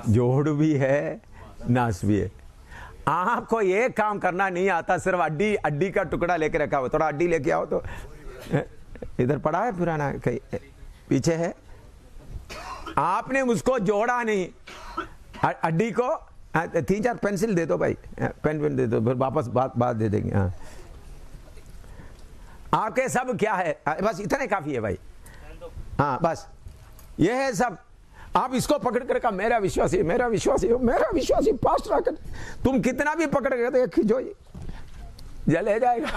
जोड़ भी है, नस भी है। आपको ये काम करना नहीं आता, सिर्फ हड्डी का टुकड़ा लेके रखा हो। थोड़ा हड्डी लेके आओ तो, इधर पड़ा है पुराना, कहीं पीछे है। आपने उसको जोड़ा नहीं, हड्डी को 3-4 पेंसिल दे दो भाई, पेन दे दो, फिर वापस बात दे देंगे। हाँ, आपके सब क्या है, बस इतने काफी है भाई। हाँ बस ये है सब। आप इसको पकड़ कर कहा मेरा विश्वासी, मेरा विश्वासी, मेरा विश्वासी पास्टर आकर, तुम कितना भी पकड़ कर तो खींचो जले जाएगा।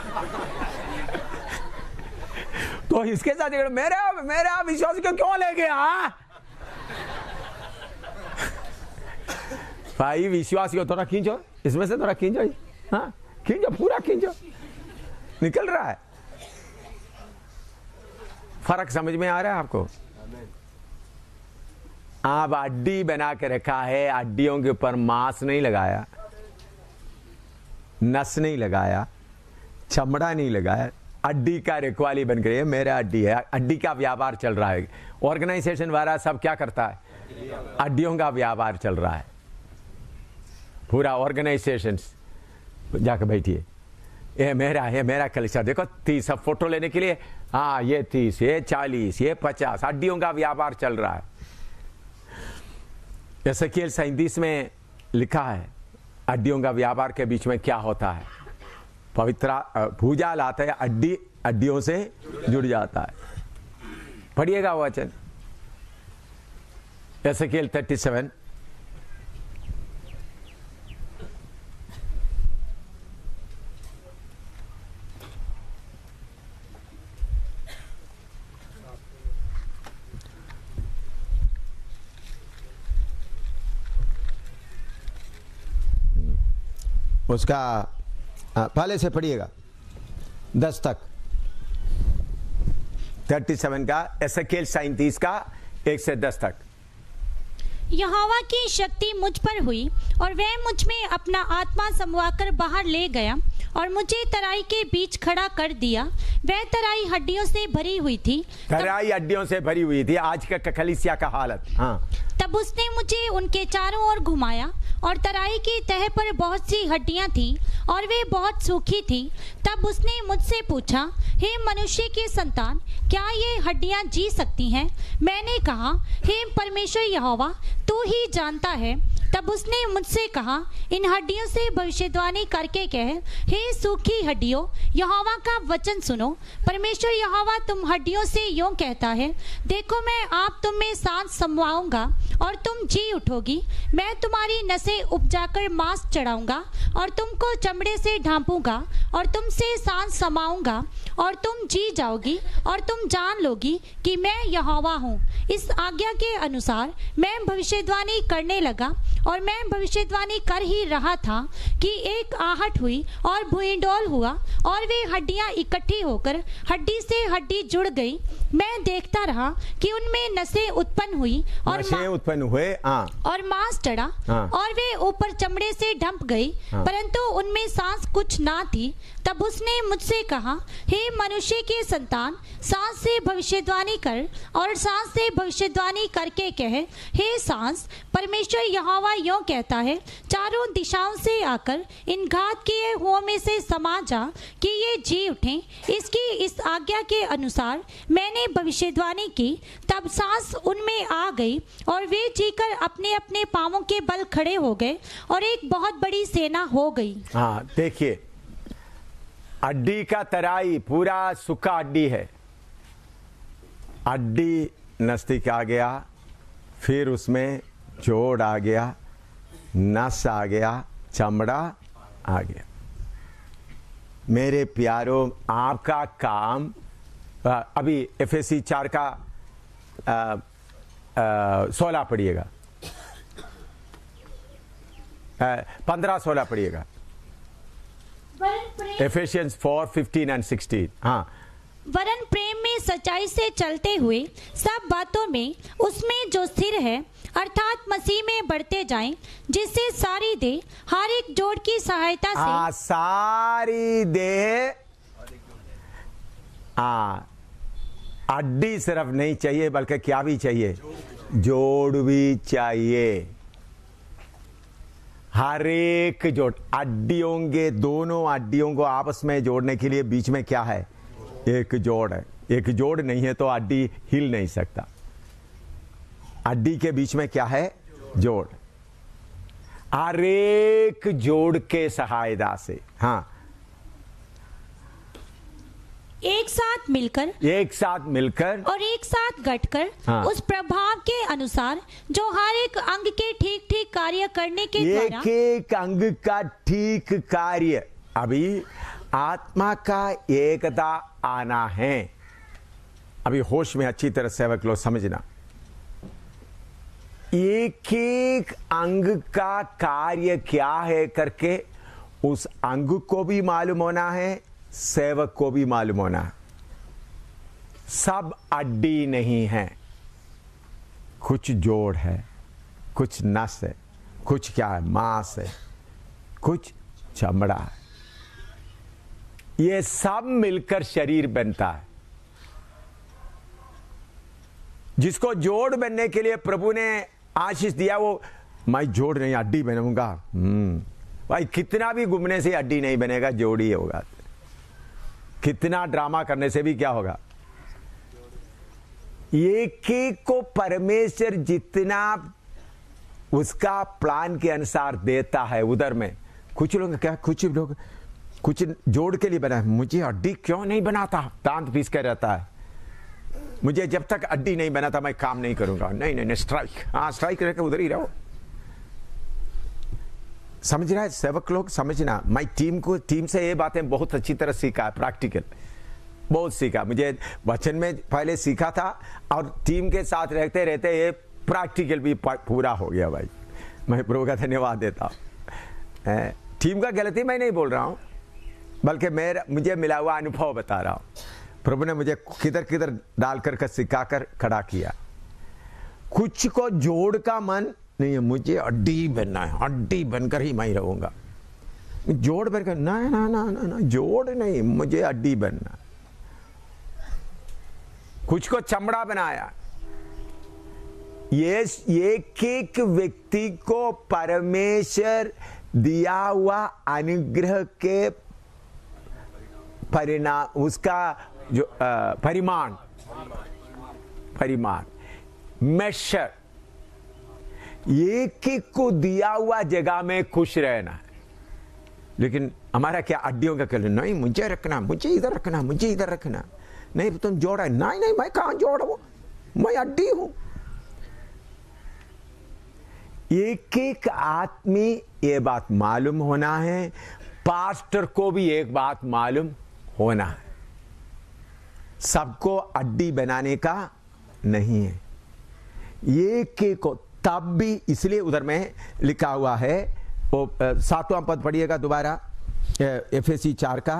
तो इसके साथ मेरा विश्वासी को क्यों ले गया? भाई विश्वासी को थोड़ा खींचो, इसमें से थोड़ा खींचो। हाँ खींचो, पूरा खींचो, निकल रहा है। फर्क समझ में आ रहा है आपको? आप हड्डी बना के रखा है, हड्डियों के ऊपर मांस नहीं लगाया, नस नहीं लगाया, चमड़ा नहीं लगाया, हड्डी का रखवाली बन गई है। मेरा हड्डी है, हड्डी का व्यापार चल रहा है। ऑर्गेनाइजेशन वाला सब क्या करता है? हड्डियों का व्यापार चल रहा है। पूरा ऑर्गेनाइजेशन जाकर बैठिए, ये मेरा कलीसिया देखो, 30 सब फोटो लेने के लिए, हाँ ये 30, ये 40, ये 50, हड्डियों का व्यापार चल रहा है। एसेकिएल 37 में लिखा है हड्डियों का व्यापार के बीच में क्या होता है। पवित्र भूजाल आता है, हड्डियों से जुड़ जाता है। पढ़िएगा वचन, एसेकिएल 37। उसका पहले से पढ़िएगा 10 तक, 37 का, एसेकिएल 37 का 1 से 10 तक। यहोवा की शक्ति मुझ पर हुई और वह मुझ में अपना आत्मा समवाकर बाहर ले गया और मुझे तराई के बीच खड़ा कर दिया। वह तराई हड्डियों से भरी हुई थी। तराई हड्डियों से भरी हुई थी। आज का कलीसिया का हालत। हाँ। तब उसने मुझे उनके चारों ओर घुमाया और तराई की तह पर बहुत सी हड्डियां थीं और वे बहुत सूखी थीं। तब उसने मुझसे पूछा, हे मनुष्य के संतान, क्या ये हड्डियां जी सकती हैं? मैंने कहा, हे परमेश्वर यहोवा, तू ही जानता है। तब उसने मुझसे कहा, इन हड्डियों से भविष्यवाणी करके कह, हे सूखी हड्डियों, यहोवा का वचन सुनो। परमेश्वर यहोवा तुम हड्डियों से यूं कहता है, देखो मैं आप तुम में सांस समवाऊंगा और तुम जी उठोगी। मैं तुम्हारी नसें उपजाकर मांस चढ़ाऊंगा और तुमको चमड़े से ढांपूंगा और तुमसे सांस समाऊंगा और तुम जी जाओगी और तुम जान लोगी कि मैं यहोवा हूँ। इस आज्ञा के अनुसार मैं भविष्यवाणी करने लगा और मैं भविष्यवाणी कर ही रहा था कि एक आहट हुई और भूइंडोल हुआ और वे हड्डियां इकट्ठी होकर हड्डी से हड्डी जुड़ गई। मैं देखता रहा कि उनमें नसें उत्पन्न हुई और उत्पन्न हुए और मांस चढ़ा और वे ऊपर चमड़े से ढंप गई, परंतु उनमें सांस कुछ ना थी। तब उसने मुझसे कहा, हे मनुष्य के संतान, सांस से भविष्यवाणी कर और सांस से भविष्यवाणी करके कह, हे सांस, परमेश्वर यहोवा यूं कहता है, चारों दिशाओं से आकर इन घात किए हुओं में से समा जा कि ये जी उठें। इसकी इस आज्ञा के अनुसार मैंने भविष्यवाणी की, तब सांस उनमें आ गई और वे जीकर अपने अपने पांवों के बल खड़े हो गए और एक बहुत बड़ी सेना हो गई। हाँ, देखिए, अड्डी का तराई पूरा सूखा अड्डी है, अड्डी नजदीक आ गया, फिर उसमें जोड़ आ गया, नस आ गया, चमड़ा आ गया। मेरे प्यारों, आपका काम अभी एफएससी 4 का 16 पढ़िएगा, 15-16 पढ़िएगा। एफेसियंस 4:15 and 16। हाँ, वरन प्रेम में सच्चाई से चलते हुए सब बातों में उसमें जो स्थिर है, अर्थात मसीह में बढ़ते जाएं, जिससे सारी देह हर एक जोड़ की सहायता से सारी देह, अड्डी सिर्फ नहीं चाहिए बल्कि क्या भी चाहिए, जोड़ भी चाहिए। हर एक जोड़, अड्डियों के दोनों अड्डियों को आपस में जोड़ने के लिए बीच में क्या है, एक जोड़ है। एक जोड़ नहीं है तो अड्डी हिल नहीं सकता। अड्डी के बीच में क्या है, जोड़। हर एक जोड़ के सहायता से, हाँ, एक साथ मिलकर और एक साथ घटकर, हाँ, उस प्रभाव के अनुसार जो हर एक अंग के ठीक ठीक कार्य करने के द्वारा, एक अंग का ठीक कार्य। अभी आत्मा का एकता आना है। अभी होश में अच्छी तरह सेवक लोग समझना, एक एक अंग का कार्य क्या है करके उस अंग को भी मालूम होना है, सेवक को भी मालूम होना है। सब अड्डी नहीं है, कुछ जोड़ है, कुछ नस है, कुछ क्या है, मांस है, कुछ चमड़ा है। ये सब मिलकर शरीर बनता है। जिसको जोड़ बनने के लिए प्रभु ने आशीष दिया, वो मैं जोड़ नहीं अड्डी बनूंगा। भाई, कितना भी घूमने से अड्डी नहीं बनेगा, जोड़ ही होगा। कितना ड्रामा करने से भी क्या होगा, एक एक को परमेश्वर जितना उसका प्लान के अनुसार देता है। उधर में कुछ लोग क्या, कुछ लोग कुछ जोड़ के लिए बना है, मुझे अड्डी क्यों नहीं बनाता, दांत पीस कर रहता है, मुझे जब तक अड्डी नहीं बनाता मैं काम नहीं करूंगा। नहीं नहीं नहीं, स्ट्राइक, हाँ स्ट्राइक रहकर उधर ही रहो। समझ रहा है सेवक लोग, समझना। मैं टीम से ये बातें बहुत अच्छी तरह सीखा है, प्रैक्टिकल बहुत सीखा। मुझे वचन में पहले सीखा था और टीम के साथ रहते रहते ये प्रैक्टिकल भी पूरा हो गया। भाई, मैं प्रभु का धन्यवाद देता हूँ। टीम का गलती मैं नहीं बोल रहा हूँ, बल्कि मुझे मिला हुआ अनुभव बता रहा हूँ। प्रभु ने मुझे किधर किधर डालकर सिखाकर खड़ा किया। कुछ को जोड़ का मन नहीं है, मुझे अड्डी बनना है, अड्डी बनकर ही मैं रहूंगा। जोड़ बनकर ना ना ना ना ना, जोड़ नहीं, मुझे अड्डी बनना। कुछ को चमड़ा बनाया। ये एक एक व्यक्ति को परमेश्वर दिया हुआ अनुग्रह के परिणाम, उसका जो परिमाण मेशर, एक एक को दिया हुआ जगह में खुश रहना है। लेकिन हमारा क्या, अड्डियों का कहना, नहीं मुझे रखना, मुझे इधर रखना, मुझे इधर रखना, नहीं तुम जोड़ा, नहीं नहीं मैं कहां जोड़ा हूं, मैं अड्डी हूं। एक एक आदमी ये बात मालूम होना है, पास्टर को भी एक बात मालूम होना है। सबको अड्डी बनाने का नहीं है, एक एक को। तब भी इसलिए उधर में लिखा हुआ है, वो 7वां पद पढ़िएगा दोबारा, एफएससी 4 का।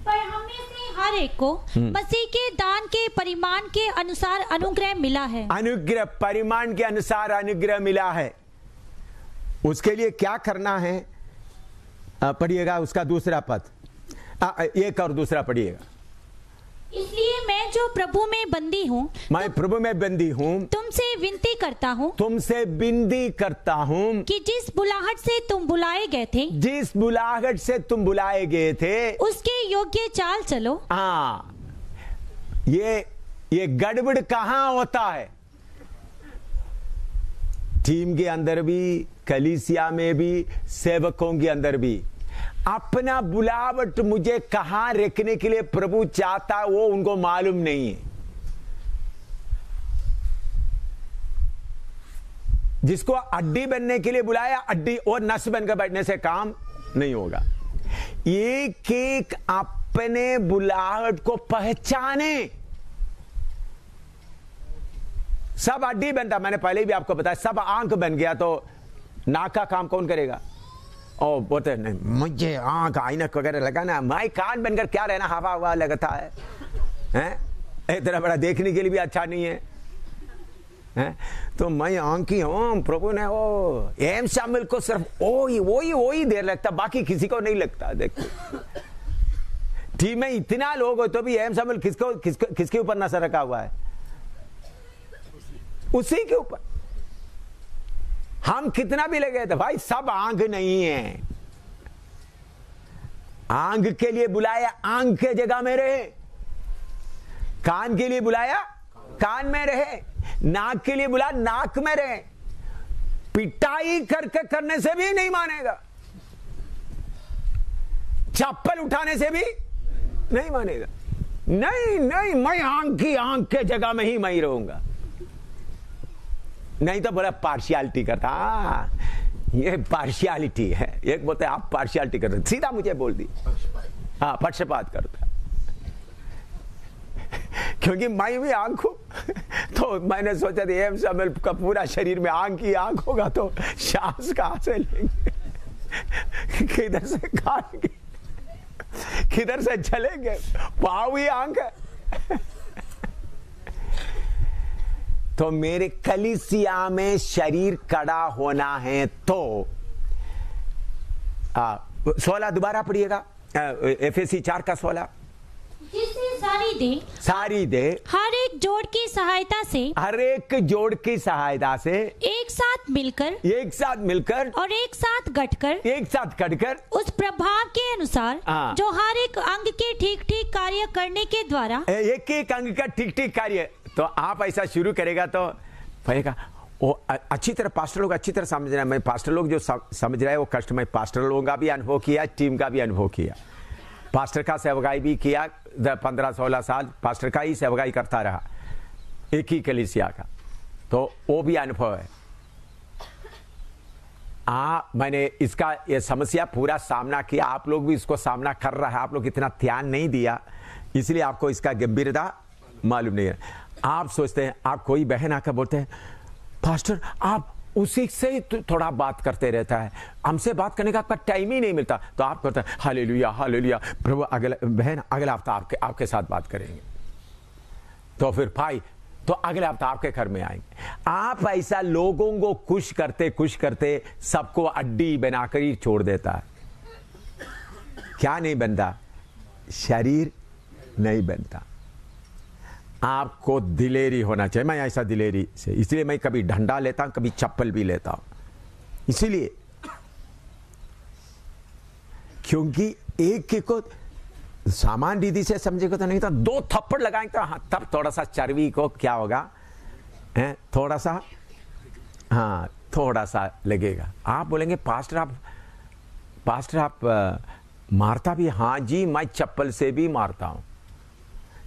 पर हमें से हर एक को मसीह के दान के परिमाण के अनुसार अनुग्रह मिला है। अनुग्रह, परिमाण के अनुसार अनुग्रह मिला है। उसके लिए क्या करना है, पढ़िएगा उसका दूसरा पद, एक और दूसरा पढ़िएगा। इसलिए मैं जो प्रभु में बंदी हूँ, मैं प्रभु में बंदी हूँ, तुमसे विनती करता हूँ तुमसे विनती करता हूँ कि जिस बुलाहट से तुम बुलाए गए थे, जिस बुलाहट से तुम बुलाए गए थे उसके योग्य चाल चलो। हाँ, ये गड़बड़ कहाँ होता है? टीम के अंदर भी, कलीसिया में भी, सेवकों के अंदर भी। अपना बुलावट मुझे कहां रखने के लिए प्रभु चाहता है वो उनको मालूम नहीं है। जिसको अड्डी बनने के लिए बुलाया, अड्डी और नस बनकर बैठने से काम नहीं होगा। एक एक अपने बुलावट को पहचाने। सब अड्डी बनता, मैंने पहले भी आपको बताया, सब आंख बन गया तो नाक का काम कौन करेगा? ओ बोलते नहीं, मुझे आंख आइनक वगैरह लगाना, मैं कान बनकर क्या रहना, हवा हवा लगता है, हैं? इतना बड़ा देखने के लिए भी अच्छा नहीं है, हैं? तो मैं आंख की हूं। प्रभु ने वो एम शामिल को सिर्फ वही देर लगता, बाकी किसी को नहीं लगता। देखो टीम में इतना लोग हो तो भी एम शामिल किसके ऊपर नजर रखा हुआ है? उसी के ऊपर। हम कितना भी लगे थे भाई, सब आंख नहीं है। आंख के लिए बुलाया, आंख के जगह में रहे। कान के लिए बुलाया, कान में रहे। नाक के लिए बुलाया, नाक में रहे। पिटाई करने से भी नहीं मानेगा, चप्पल उठाने से भी नहीं मानेगा। नहीं, मैं आंख के जगह में ही मैं ही रहूंगा। नहीं तो बोला पार्शियलिटी करता। ये पार्शियलिटी है। एक बोलते आप पार्शियलिटी कर रहे, सीधा मुझे बोल दी। हाँ, पक्षपात करता। क्योंकि मैं भी आंख हूं, तो मैंने सोचा था एम शामिल का पूरा शरीर में आंख ही आंख होगा तो सांस कहां से लेंगे, किधर से खाएंगे, किधर से चलेंगे? पाँव ही आंख है। तो मेरे कलीसिया में शरीर कड़ा होना है तो 16 दोबारा पढ़िएगा, एफएसी 4 का 16। जिससे सारी दे हर एक जोड़ की सहायता से एक साथ मिलकर और एक साथ गढ़कर उस प्रभाव के अनुसार जो हर एक अंग के ठीक ठीक कार्य करने के द्वारा, एक एक अंग का ठीक ठीक कार्य। तो आप ऐसा शुरू करेगा तो पड़ेगा। वो अच्छी तरह पास्टर लोग अच्छी तरह समझ रहे हैं। मैं पास्टर लोग जो समझ रहे हैं वो कष्ट, मैं पास्टर लोगों का भी अनुभव किया, टीम का भी अनुभव किया। पास्टर का सेवकाई भी किया, 15-16 साल पास्टर का ही सेवकाई करता रहा, एक ही कलीसिया का। तो वो भी अनुभव है। मैंने इसका ये समस्या पूरा सामना किया। आप लोग भी इसको सामना कर रहा है। आप लोग इतना ध्यान नहीं दिया, इसलिए आपको इसका गंभीरता मालूम नहीं है। आप सोचते हैं, आप कोई बहन आकर बोलते हैं पास्टर आप उसी से ही थोड़ा बात करते रहता है, हमसे बात करने का आपका टाइम ही नहीं मिलता। तो आप कहते हैं हालेलुया हालेलुया, प्रभु अगला बहन अगला हफ्ता आपके साथ बात करेंगे। तो फिर भाई तो अगले हफ्ता आपके घर में आएंगे। आप ऐसा लोगों को खुश करते सबको अड्डी बनाकर ही छोड़ देता है। क्या नहीं बनता? शरीर नहीं बनता। आपको दिलेरी होना चाहिए। मैं ऐसा दिलेरी से, इसलिए मैं कभी डंडा लेता हूं, कभी चप्पल भी लेता हूं, इसीलिए क्योंकि एक को सामान दीदी से समझेगा तो नहीं, तो 2 थप्पड़ लगाएंगे तो हाँ, तब थोड़ा सा चर्बी को क्या होगा, थोड़ा सा लगेगा। आप बोलेंगे पास्टर आप मारता भी? हाँ जी, मैं चप्पल से भी मारता हूं।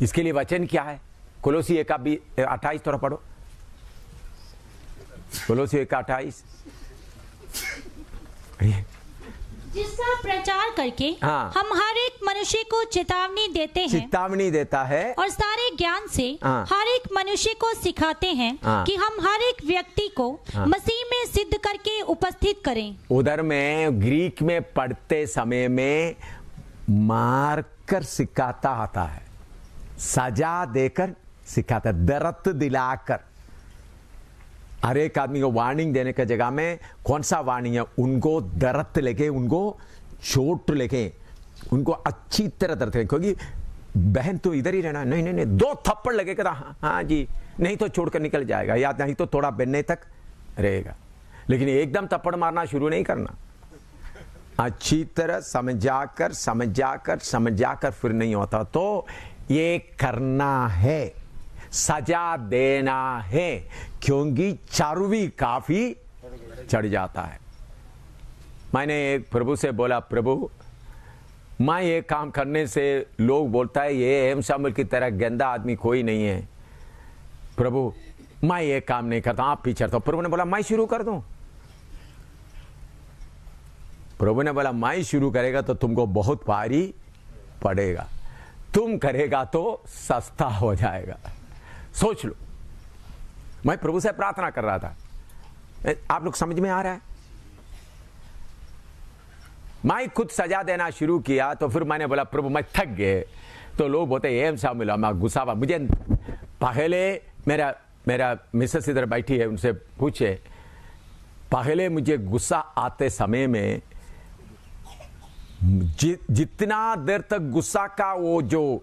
इसके लिए वचन क्या है? कोलोसी 1:28 थोड़ा पढ़ो। कोलोसी 1:28। जिसका प्रचार करके हम हर एक मनुष्य को चेतावनी देता है और सारे ज्ञान से हर एक मनुष्य को सिखाते हैं कि हम हर एक व्यक्ति को मसीह में सिद्ध करके उपस्थित करें। उधर में ग्रीक में पढ़ते समय में मार कर सिखाता आता है, सजा देकर सिखाता, दर्द दिलाकर। हर एक आदमी को वार्निंग देने की जगह में कौन सा वार्निंग है? उनको दर्द लगे, उनको चोट लगे, उनको अच्छी तरह दर्द लगे। क्योंकि बहन तो इधर ही रहना, नहीं नहीं नहीं, 2 थप्पड़ लगेगा, हाँ हाँ जी, नहीं तो छोड़कर निकल जाएगा, या नहीं तो थोड़ा बनने तक रहेगा, लेकिन एकदम थप्पड़ मारना शुरू नहीं करना। अच्छी तरह समझाकर फिर नहीं होता तो ये करना है, सजा देना है, क्योंकि चर्बी काफी चढ़ जाता है। मैंने एक प्रभु से बोला, प्रभु मैं ये काम करने से लोग बोलता है ये एम शामिल की तरह गंदा आदमी कोई नहीं है, प्रभु मैं ये काम नहीं करता, आप पीछे तो। प्रभु ने बोला मैं शुरू कर दूं। प्रभु ने बोला मैं शुरू करेगा तो तुमको बहुत भारी पड़ेगा, तुम करेगा तो सस्ता हो जाएगा। सोच लो, मैं प्रभु से प्रार्थना कर रहा था, आप लोग समझ में आ रहा है? मैं खुद सजा देना शुरू किया तो फिर मैंने बोला प्रभु मैं थक गए, तो लोग बोलते एम शामिल, मैं गुस्सा हुआ। मुझे पहले मेरा मिसेस इधर बैठी है, उनसे पूछे, पहले मुझे गुस्सा आते समय में जितना देर तक गुस्सा का वो जो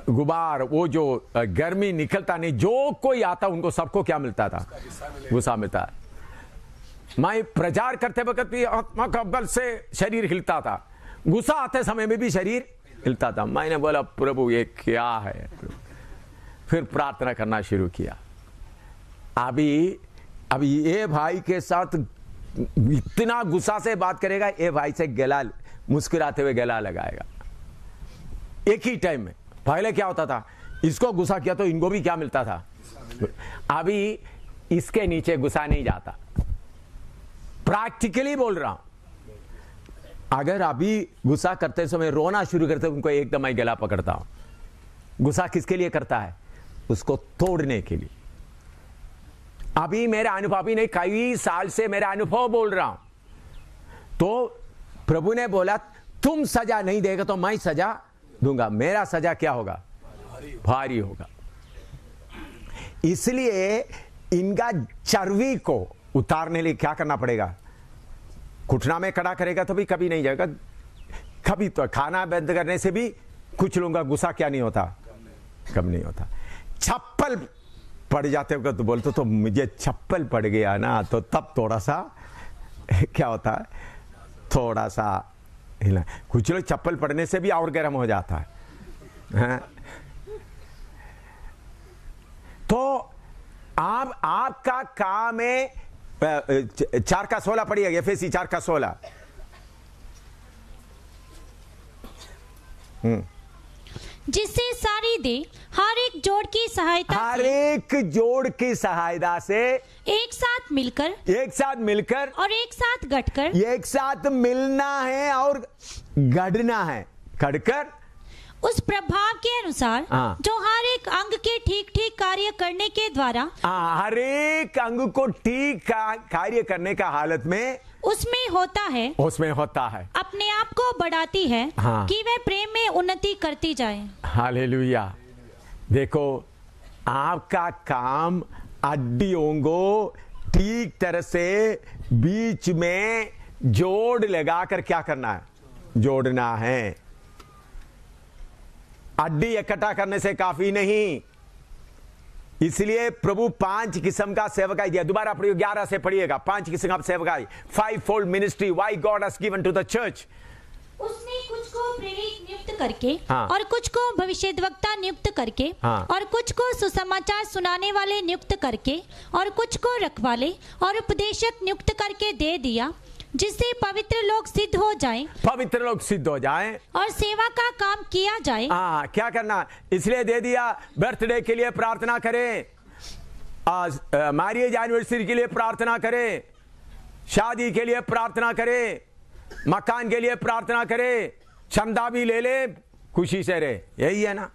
गुबार, वो जो गर्मी निकलता नहीं, जो कोई आता उनको सबको क्या मिलता था? गुस्सा मिलता। मैं प्रचार करते वक्त भी आत्मा का बल से शरीर हिलता था, गुस्सा आते समय में भी शरीर हिलता था। मैंने बोला प्रभु ये क्या है? फिर प्रार्थना करना शुरू किया। अभी ये भाई के साथ इतना गुस्सा से बात करेगा, ये भाई से गला मुस्कुराते हुए गला लगाएगा एक ही टाइम में। पहले क्या होता था, इसको गुस्सा किया तो इनको भी क्या मिलता था? अभी इसके नीचे गुस्सा नहीं जाता। प्रैक्टिकली बोल रहा हूं, अगर अभी गुस्सा करते समय रोना शुरू करते उनको एकदम मैं गला पकड़ता हूं। गुस्सा किसके लिए करता है? उसको तोड़ने के लिए। अभी मेरा अनुभव ही नहीं, कई साल से मेरा अनुभव बोल रहा हूं। तो प्रभु ने बोला तुम सजा नहीं देगा तो मैं सजा दूंगा। मेरा सजा क्या होगा? भारी होगा। इसलिए इनका चर्बी को उतारने लिए क्या करना पड़ेगा? घुटना में खड़ा करेगा तो भी कभी नहीं जाएगा। कभी तो खाना बंद करने से भी कुछ लोगों का गुस्सा क्या नहीं होता? कम नहीं होता। चप्पल पड़ जाते हो तो बोलते तो मुझे चप्पल पड़ गया ना, तो तब थोड़ा सा क्या होता है, थोड़ा सा हिला। कुछ लोग चप्पल पड़ने से भी और गर्म हो जाता है। तो आपका काम है 4 का 16 पढ़िएगा, एफएसी 4 का 16। जिससे सारी देह हर एक जोड़ की सहायता से एक साथ मिलकर और एक साथ गढ़कर, एक साथ मिलना है और गढ़ना है, गढ़कर उस प्रभाव के अनुसार जो हर एक अंग के ठीक ठीक कार्य करने के द्वारा, हर एक अंग को ठीक कार्य करने का हालत में उसमें होता है, अपने आप को बढ़ाती है कि वह प्रेम में उन्नति करती जाए। हालेलुया। देखो, आपका काम हड्डियों को ठीक तरह से बीच में जोड़ लगाकर क्या करना है? जोड़ना है। हड्डी इकट्ठा करने से काफी नहीं। इसलिए प्रभु 5 किस्म का सेवकाई दिया। दोबारा पढ़िए, 11 से पढ़िएगा। 5 किस्म का सेवकाई, 5-fold ministry why God has given to the church। उसने कुछ को प्रेरित नियुक्त करके और कुछ को भविष्यद्वक्ता नियुक्त करके और कुछ को सुसमाचार सुनाने वाले नियुक्त करके और कुछ को रखवाले और उपदेशक नियुक्त करके दे दिया, जिससे पवित्र लोग सिद्ध हो जाएं और सेवा का काम किया जाए। क्या करना? इसलिए दे दिया। बर्थडे के लिए प्रार्थना करें, मैरिज एनिवर्सरी के लिए प्रार्थना करें, शादी के लिए प्रार्थना करें, मकान के लिए प्रार्थना करें, चंदा भी ले ले, खुशी से रहे। यही है ना?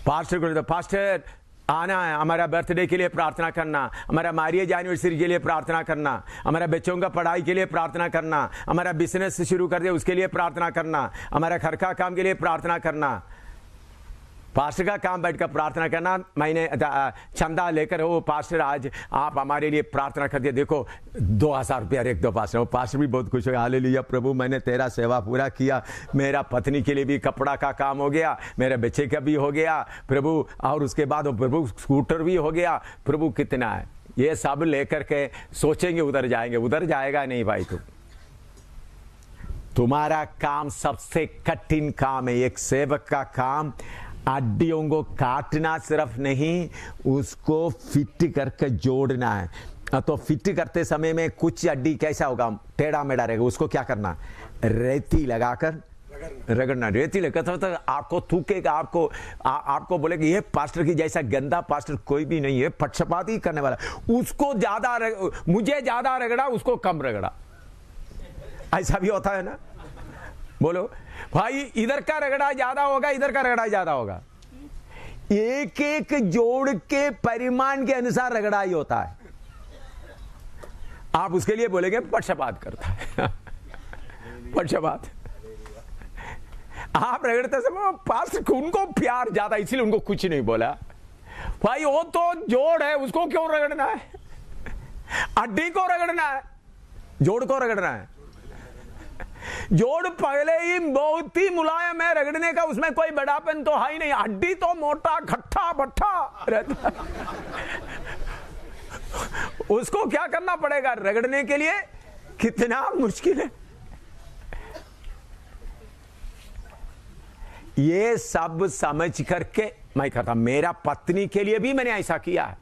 पास्टर आना है, हमारा बर्थडे के लिए प्रार्थना करना, हमारा मैरिज एनिवर्सरी के लिए प्रार्थना करना, हमारा बच्चों का पढ़ाई के लिए प्रार्थना करना, हमारा बिजनेस शुरू कर दे उसके लिए प्रार्थना करना, हमारा घर का काम के लिए प्रार्थना करना। पास्टर का काम बैठकर प्रार्थना करना। मैंने चंदा लेकर वो पास्टर आज आप हमारे लिए प्रार्थना कर दिया, देखो 2000 रुपया एक दो पास्टर। वो पास्टर भी बहुत खुश हो गया, हालेलुया प्रभु मैंने तेरा सेवा पूरा किया, मेरा पत्नी के लिए भी कपड़ा का काम हो गया, मेरे बच्चे का भी हो गया प्रभु, और उसके बाद वो प्रभु स्कूटर भी हो गया प्रभु। कितना है ये सब लेकर के सोचेंगे उधर जाएंगे, उधर जाएगा नहीं भाई। तुम्हारा काम सबसे कठिन काम है। एक सेवक का काम हड्डियों को काटना सिर्फ नहीं, उसको फिट करके जोड़ना है। तो फिट करते समय में कुछ हड्डी कैसा होगा, टेढ़ा मेढ़ा रहेगा, उसको क्या करना, रेती लगाकर रगड़ना। रेती लगाकर तो आपको थूकेगा, आपको बोलेगा ये पास्टर की जैसा गंदा पास्टर कोई भी नहीं है, पक्षपाती करने वाला। उसको ज्यादा मुझे ज्यादा रगड़ा, उसको कम रगड़ा, ऐसा भी होता है ना। बोलो भाई, इधर का रगड़ा ज्यादा होगा, इधर का रगड़ा ज्यादा होगा। एक एक जोड़ के परिमाण के अनुसार रगड़ा ही होता है। आप उसके लिए बोलेंगे पक्षपात करता है पक्षपात। आप रगड़ते समय पास्टर उनको प्यार ज्यादा, इसीलिए उनको कुछ नहीं बोला। भाई वो तो जोड़ है, उसको क्यों रगड़ना है, हड्डी को रगड़ना है, जोड़ को रगड़ना है। जोड़ पहले ही बहुत ही मुलायम है, रगड़ने का उसमें कोई बड़ापन तो है ही नहीं। हड्डी तो मोटा खट्टा भट्टा रहता है उसको क्या करना पड़ेगा रगड़ने के लिए, कितना मुश्किल है। ये सब समझ करके मैं कहता, मेरा पत्नी के लिए भी मैंने ऐसा किया है,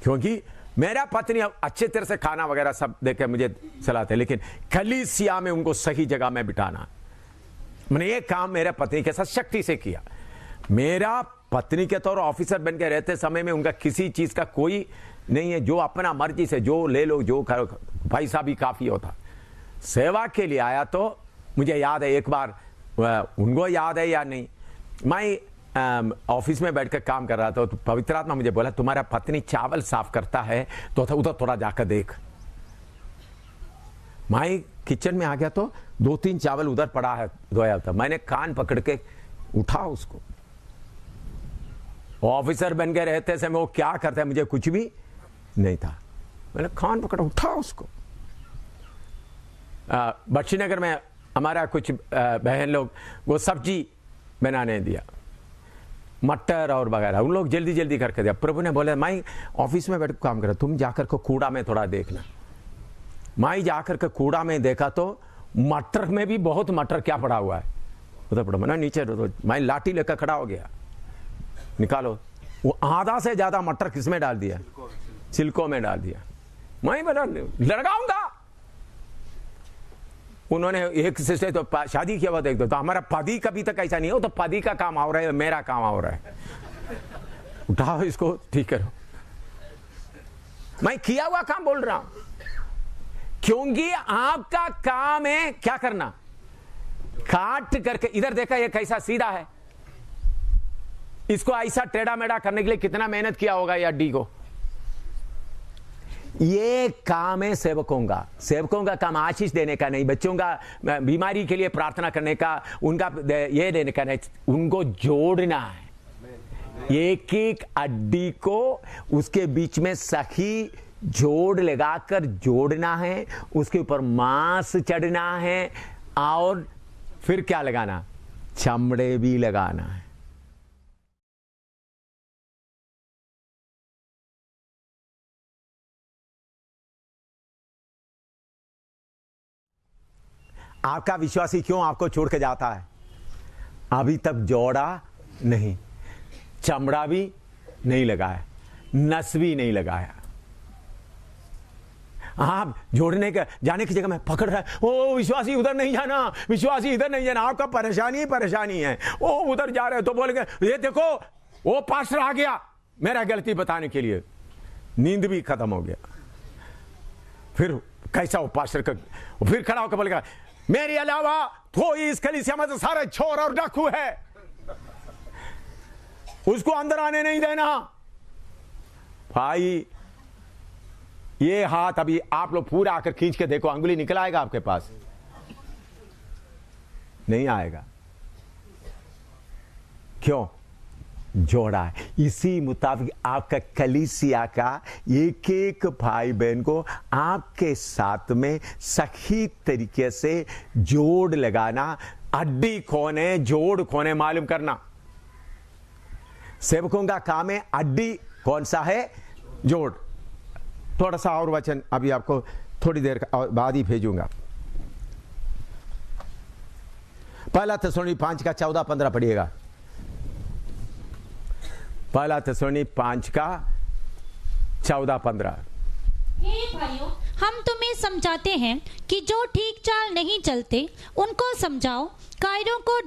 क्योंकि मेरा पत्नी अच्छे तरह से खाना वगैरह सब देकर मुझे चलाते, लेकिन कलीसिया में उनको सही जगह में बिठाना, मैंने ये काम मेरे पत्नी के साथ शक्ति से किया। मेरा पत्नी के तौर ऑफिसर बन के रहते समय में उनका किसी चीज का कोई नहीं है, जो अपना मर्जी से जो ले लो, जो करो, पैसा भी काफी होता। सेवा के लिए आया तो मुझे याद है एक बार, उनको याद है या नहीं, मैं ऑफिस में बैठकर काम कर रहा था, तो पवित्र आत्मा मुझे बोला तुम्हारा पत्नी चावल साफ करता है तो उधर थोड़ा जाकर देख। मैं किचन में आ गया तो 2-3 चावल उधर पड़ा है धोया था। मैंने कान पकड़ के उठा उसको। ऑफिसर बन के रहते समय वो क्या करता है मुझे कुछ भी नहीं था, मैंने कान पकड़ उठा उसको। बख्शी नगर में हमारा कुछ बहन लोग वो सब्जी बनाने दिया, मटर और वगैरह, उन लोग जल्दी जल्दी करके दिया। प्रभु ने बोला मैं ऑफिस में बैठ काम कर रहा, तुम जाकर को कूड़ा में थोड़ा देखना। मैं जाकर के कूड़ा में देखा तो मटर में भी बहुत मटर क्या पड़ा हुआ है, उधर पड़ा। मैंने नीचे मैं लाठी लेकर खड़ा हो गया, निकालो। वो आधा से ज्यादा मटर किसमें डाल दिया, छिलकों में डाल दिया। मैं बोला लगाऊंगा। उन्होंने एक से तो शादी किया हुआ देख दो, तो हमारा पति कभी तक ऐसा नहीं हो, तो पति का काम हो रहा है, मेरा काम हो रहा है। उठाओ इसको ठीक करो। मैं किया हुआ काम बोल रहा हूं, क्योंकि आपका काम है क्या करना, काट करके। इधर देखा ये कैसा सीधा है, इसको ऐसा टेढ़ा मेढ़ा करने के लिए कितना मेहनत किया होगा ये हड्डी को। ये काम है सेवकों का। सेवकों का काम आशीष देने का नहीं, बच्चों का बीमारी के लिए प्रार्थना करने का, उनका ये देने का नहीं, उनको जोड़ना है। एक एक हड्डी को उसके बीच में सही जोड़ लगाकर जोड़ना है, उसके ऊपर मांस चढ़ना है, और फिर क्या लगाना, चमड़े भी लगाना है। आपका विश्वासी क्यों आपको छोड़ के जाता है, अभी तक जोड़ा नहीं, चमड़ा भी नहीं लगाया, नस भी नहीं लगाया। आप जोड़ने के जाने की जगह में पकड़ रहा है, ओ विश्वासी उधर नहीं जाना, विश्वासी इधर नहीं जाना। आपका परेशानी ही परेशानी है। ओ उधर जा रहे हो तो बोलेंगे ये देखो वो पास्टर आ गया मेरा गलती बताने के लिए, नींद भी खत्म हो गया। फिर कैसा वो पास्टर का फिर खड़ा होकर बोलेगा मेरे अलावा कोई इस कलीसिया में तो सारे चोर और डाकू है, उसको अंदर आने नहीं देना। भाई ये हाथ अभी आप लोग पूरा आकर खींच के देखो, अंगुली निकल आएगा आपके पास, नहीं आएगा। क्यों? जोड़ा है। इसी मुताबिक आपका कलीसिया का एक एक भाई बहन को आपके साथ में सही तरीके से जोड़ लगाना। अड्डी कौन है, जोड़ कौन है, मालूम करना। सेवकों का काम है अड्डी कौन सा है, जोड़। थोड़ा सा और वचन अभी आपको थोड़ी देर बाद ही भेजूंगा। पहला थिस्सलुनी 5 का 14-15 पढ़िएगा। पहला थिस्सलुनी 5 का 14-15। हे भाइयों, हम तुम्हें समझाते हैं कि जो ठीक चाल नहीं चलते उनको समझाओ, कायरों को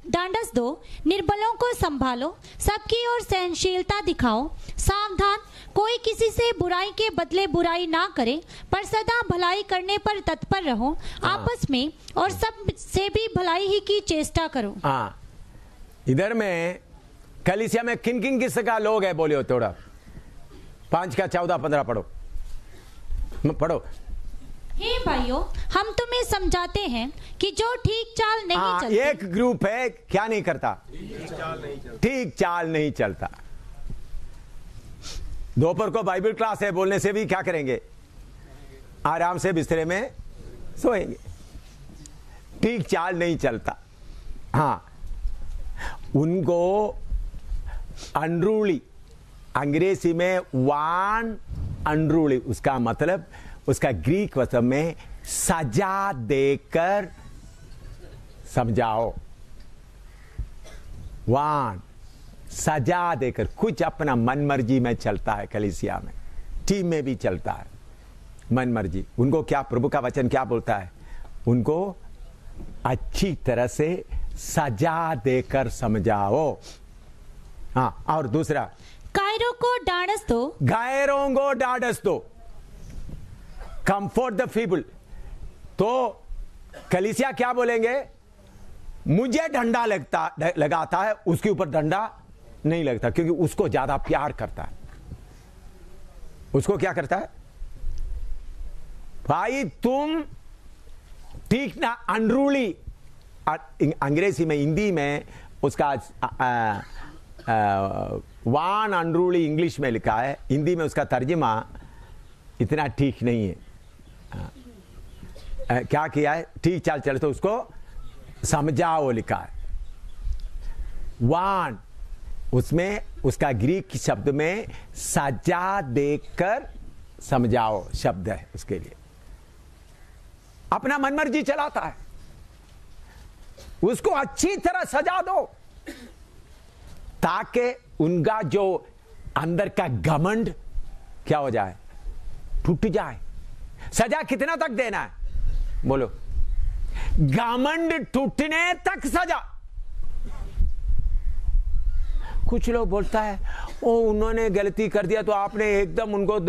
डांडस दो, निर्बलों को संभालो, सबकी ओर सहनशीलता दिखाओ। सावधान, कोई किसी से बुराई के बदले बुराई ना करे, पर सदा भलाई करने पर तत्पर रहो। आपस में और सब से भी भलाई ही की चेष्टा करो। हाँ, इधर में कलीसिया में किन किन किस्म का लोग है बोलियो थोड़ा। 5 का 14-15 पढ़ो। हे भाइयों, हम तुम्हें समझाते हैं कि जो ठीक चाल नहीं चलते। एक ग्रुप है क्या नहीं करता, ठीक चाल नहीं चलता। दोपहर को बाइबल क्लास है, बोलने से भी क्या करेंगे, आराम से बिस्तरे में सोएंगे। ठीक चाल नहीं चलता। हाँ, उनको अनरूली, अंग्रेजी में वान अनरूली, उसका मतलब, उसका ग्रीक वचन में सजा देकर समझाओ। वान, सजा देकर। कुछ अपना मन मर्जी में चलता है कलीसिया में, टीम में भी चलता है मन मर्जी। उनको क्या, प्रभु का वचन क्या बोलता है, उनको अच्छी तरह से सजा देकर समझाओ। हाँ, और दूसरा, कायरों को डांडस दो। गायरों को डांडस दो, कंफर्ट द फीबल। तो कलीसिया क्या बोलेंगे, मुझे डंडा लगाता है, उसके ऊपर डंडा नहीं लगता, क्योंकि उसको ज्यादा प्यार करता है। उसको क्या करता है, भाई तुम ठीक ना, अनरूली, अंग्रेजी में, हिंदी में उसका वान अनरूली इंग्लिश में लिखा है, हिंदी में उसका तर्जुमा इतना ठीक नहीं है। क्या किया है, ठीक चाल चले तो उसको समझाओ लिखा है। वान, उसमें उसका ग्रीक शब्द में सजा देकर समझाओ शब्द है उसके लिए। अपना मनमर्जी चलाता है, उसको अच्छी तरह सजा दो ताकि उनका जो अंदर का घमंड क्या हो जाए, टूट जाए। सजा कितना तक देना है बोलो, घमंड टूटने तक सजा। कुछ लोग बोलता है ओ उन्होंने गलती कर दिया तो आपने एकदम उनको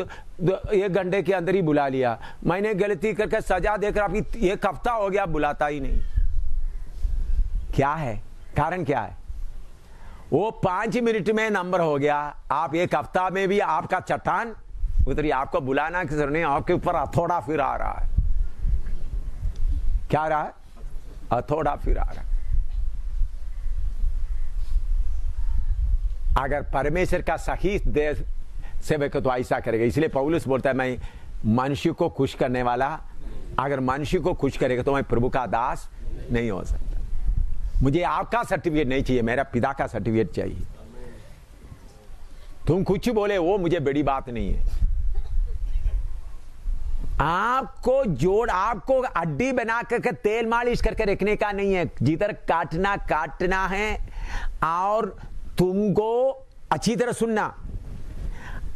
1 घंटे के अंदर ही बुला लिया। मैंने गलती करके सजा देकर आपकी 1 हफ्ता हो गया, बुलाता ही नहीं। क्या है कारण, क्या है, वो 5 मिनट में नंबर हो गया, आप 1 हफ्ता में भी आपका चट्टान उतरी। आपको बुलाना किसी नहीं, आपके ऊपर हथौड़ा फिर आ रहा है। क्या रहा है, हथौड़ा फिर आ रहा है। अगर परमेश्वर का सही सेवक तो ऐसा करेगा। इसलिए पौलुस बोलता है, मैं मनुष्य को खुश करने वाला, अगर मनुष्य को खुश करेगा तो मैं प्रभु का दास नहीं हो सकता। मुझे आपका सर्टिफिकेट नहीं चाहिए, मेरा पिता का सर्टिफिकेट चाहिए। तुम कुछ बोले वो मुझे बड़ी बात नहीं है। आपको जोड़, आपको अड्डी बना करके तेल मालिश करके रखने का नहीं है। जिधर काटना है। और तुमको अच्छी तरह सुनना,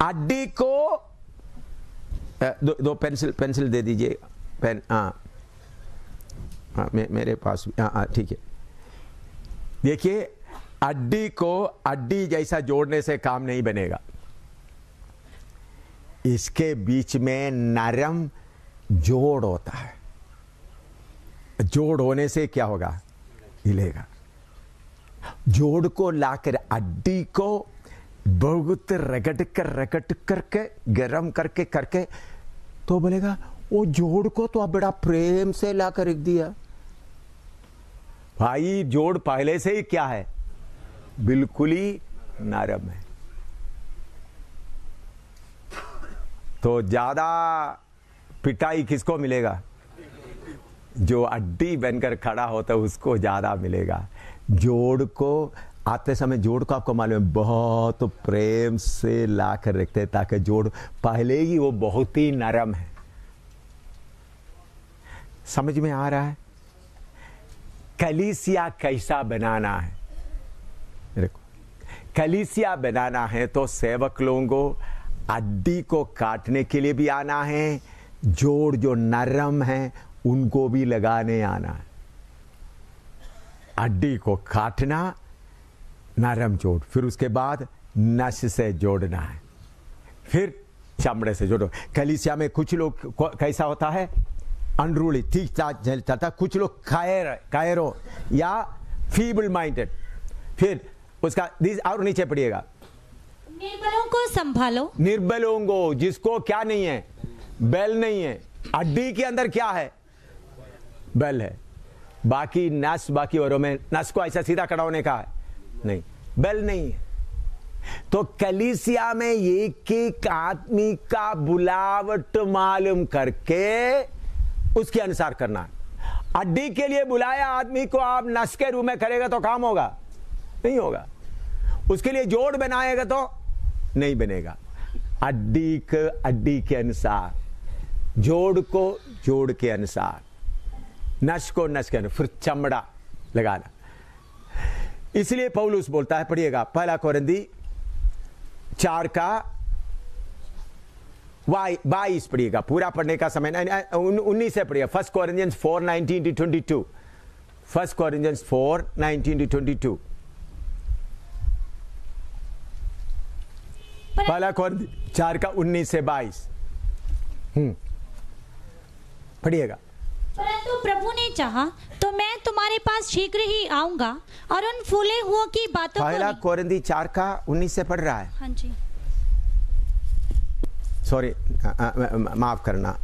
अड्डी को दो पेंसिल दे दीजिए, पेन। हाँ, मेरे पास ठीक है। देखिए, अड्डी को अड्डी जैसा जोड़ने से काम नहीं बनेगा। इसके बीच में नरम जोड़ होता है। जोड़ होने से क्या होगा, हिलेगा। जोड़ को लाकर अड्डी को बहुत रगड़ करके गरम करके तो बोलेगा वो जोड़ को तो अब बड़ा प्रेम से लाकर रख दिया। भाई जोड़ पहले से ही क्या है, बिल्कुल ही नरम है। तो ज्यादा पिटाई किसको मिलेगा? जो अड्डी बनकर खड़ा होता है उसको ज्यादा मिलेगा। जोड़ को आते समय, जोड़ को आपको मालूम है बहुत प्रेम से ला कर रखते हैं, ताकि जोड़ पहले ही वो बहुत ही नरम है। समझ में आ रहा है? कलीसिया कैसा बनाना है? देखो, कलीसिया बनाना है तो सेवक लोगों को अड्डी को काटने के लिए भी आना है, जोड़ जो नरम है उनको भी लगाने आना है। अड्डी को काटना, नरम जोड़, फिर उसके बाद नस से जोड़ना है, फिर चमड़े से जोड़ो। कलीसिया में कुछ लोग कैसा होता है, अनरूली, ठीक चलता, कुछ लोग कायरो या फीबल माइंडेड। फिर उसका और नीचे पढ़िएगा, निर्बलों को संभालो। निर्बलों को, जिसको क्या नहीं है, बेल नहीं है। अड्डी के अंदर क्या है? बेल है। बाकी नस, बाकी औरों में नस को ऐसा सीधा खड़ा होने का है नहीं, बेल नहीं है। तो कलीसिया में एक एक आदमी का बुलावट मालूम करके उसके अनुसार करना है। अड्डी के लिए बुलाया आदमी को आप नस के रूप में करेगा तो काम होगा? नहीं होगा। उसके लिए जोड़ बनाएगा तो नहीं बनेगा। अड्डी के अनुसार, जोड़ को जोड़ के अनुसार, नस को नस के अनुसार, फिर चमड़ा लगाना। इसलिए पौलुस बोलता है, पढ़िएगा, पहला कोरिन्थी 4 का 22 पढ़िएगा, पूरा पढ़ने का समय 19 से पढ़िएगा। 1 Corinthians 4:19-22, 1 Corinthians 4:19-22। पहला कोरिन्थी 4 का 19 से 22 पढ़िएगा। परंतु प्रभु ने चाहा तो मैं तुम्हारे पास शीघ्र ही आऊंगा और उन फूले हुओं की बातों पहला को। कोरिन्थी 4 का 19 से पढ़ रहा है। हाँ जी, सॉरी, माफ करना।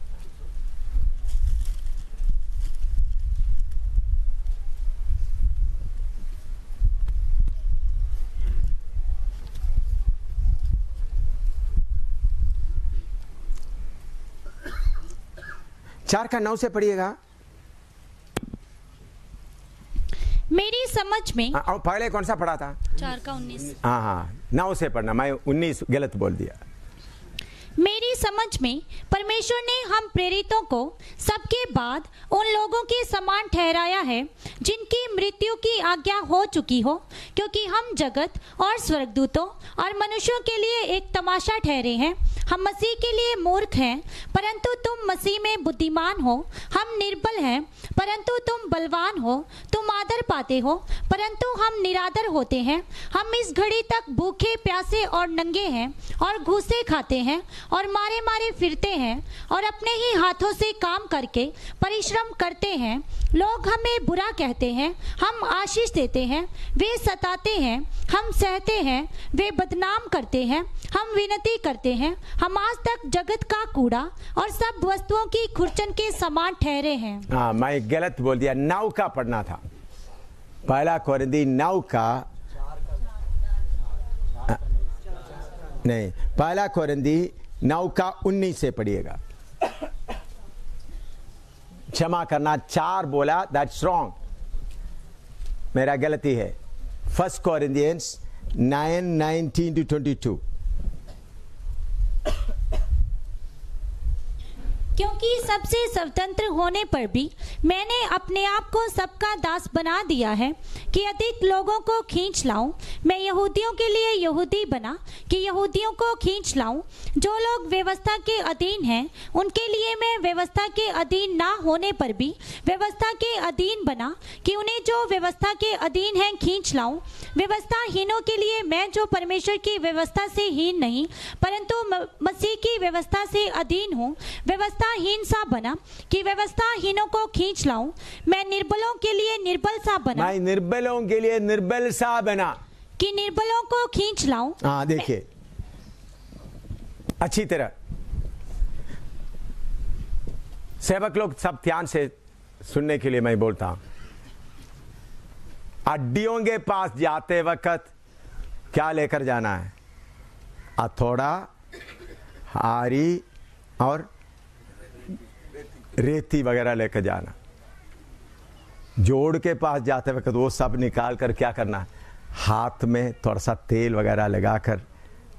चार का 9 से पढ़िएगा। मेरी समझ में। और पहले कौन सा पढ़ा था? 4 का 19। हाँ, 9 से पढ़ना, मैं 19 गलत बोल दिया। मेरी समझ में परमेश्वर ने हम प्रेरितों को सबके बाद उन लोगों के समान ठहराया है जिनकी मृत्यु की आज्ञा हो चुकी हो, क्योंकि हम जगत और स्वर्गदूतों और मनुष्यों के लिए एक तमाशा ठहरे हैं। हम मसीह के लिए मूर्ख हैं, परंतु तुम मसीह में बुद्धिमान हो। हम निर्बल हैं, परंतु तुम बलवान हो। तुम आदर पाते हो, परंतु हम निरादर होते हैं। हम इस घड़ी तक भूखे, प्यासे और नंगे हैं और घूसे खाते हैं और मारे मारे फिरते हैं और अपने ही हाथों से काम करके परिश्रम करते हैं। लोग हमें बुरा कहते हैं, हम आशीष देते हैं। वे सताते हैं, हम सहते हैं। वे बदनाम करते हैं, हम विनती करते हैं। हम आज तक जगत का कूड़ा और सब वस्तुओं की खुरचन के समान ठहरे हैं। हाँ, मैं गलत बोल दिया, 9 का पढ़ना था। पहला कोरिन्थी 9 का नहीं, पहला कोरिन्थी 9 का 19 से पढ़िएगा। क्षमा करना, 4 बोला, दैट्स रॉन्ग, मेरा गलती है। 1 Corinthians 9:19-22। क्योंकि सबसे स्वतंत्र होने पर भी मैंने अपने आप को सबका दास बना दिया है कि अधिक लोगों को खींच लाऊं। मैं यहूदियों के लिए यहूदी बना कि यहूदियों को खींच लाऊं। जो लोग व्यवस्था के अधीन हैं उनके लिए मैं व्यवस्था के अधीन ना होने पर भी व्यवस्था के अधीन बना कि उन्हें जो व्यवस्था के अधीन हैं खींच लाऊं। व्यवस्थाहीनों के लिए मैं जो परमेश्वर की व्यवस्था से हीन नहीं परंतु मसीह की व्यवस्था से अधीन हूँ, व्यवस्थाहीन सा बना कि व्यवस्थाहीनों को खींच लाऊं। मैं निर्बलों के लिए निर्बल सा बना, मैं निर्बलों के लिए निर्बल सा बना कि निर्बलों को खींच लाऊं। हाँ, देखिए अच्छी तरह सेवक लोग सब ध्यान से सुनने के लिए मैं बोलता हूं। अड्डियों के पास जाते वक्त क्या लेकर जाना है? हथौड़ा, हारी और रेती वगैरह लेकर जाना। जोड़ के पास जाते वक्त वो सब निकाल कर क्या करना है? हाथ में थोड़ा सा तेल वगैरह लगाकर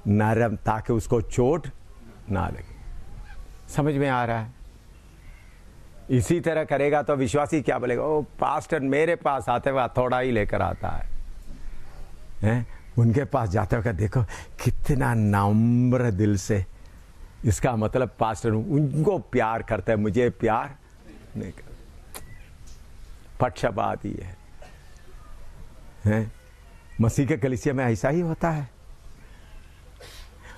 नरम, ताकि उसको चोट ना लगे। समझ में आ रहा है? इसी तरह करेगा तो विश्वासी क्या बोलेगा? ओ पास्टर मेरे पास आते हुए हथौड़ा ही लेकर आता है। उनके पास जाते हुए देखो कितना नम्र दिल से, इसका मतलब पास्टर उनको प्यार करता है, मुझे प्यार नहीं करता। पक्षपात ही है। मसीह के कलीसिया में ऐसा ही होता है।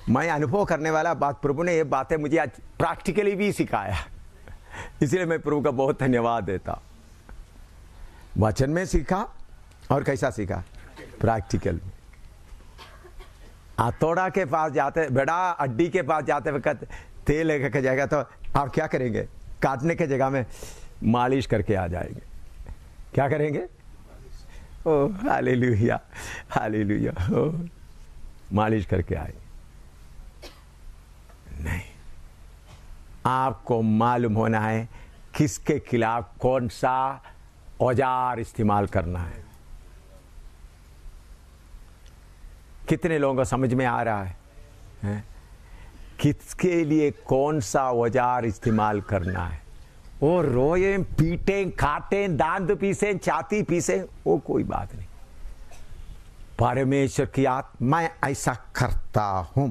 मैं अनुभव करने वाला बात, प्रभु ने ये बातें मुझे आज प्रैक्टिकली भी सिखाया, इसलिए मैं प्रभु का बहुत धन्यवाद देता। वचन में सीखा और कैसा सीखा? प्रैक्टिकल। हथौड़ा के पास जाते, बड़ा अड्डी के पास जाते वक्त तेल लेकर जाएगा तो आप क्या करेंगे? काटने के जगह में मालिश करके आ जाएंगे। क्या करेंगे? ओ हालेलुया, हालेलुया, ओ मालिश करके आएंगे। नहीं, आपको मालूम होना है किसके खिलाफ कौन सा औजार इस्तेमाल करना है। कितने लोगों को समझ में आ रहा है? किसके लिए कौन सा औजार इस्तेमाल करना है? वो रोए, पीटे, काटे, दांत पीसे, छाती पीसे, वो कोई बात नहीं। परमेश्वर की आत्मा, मैं ऐसा करता हूं।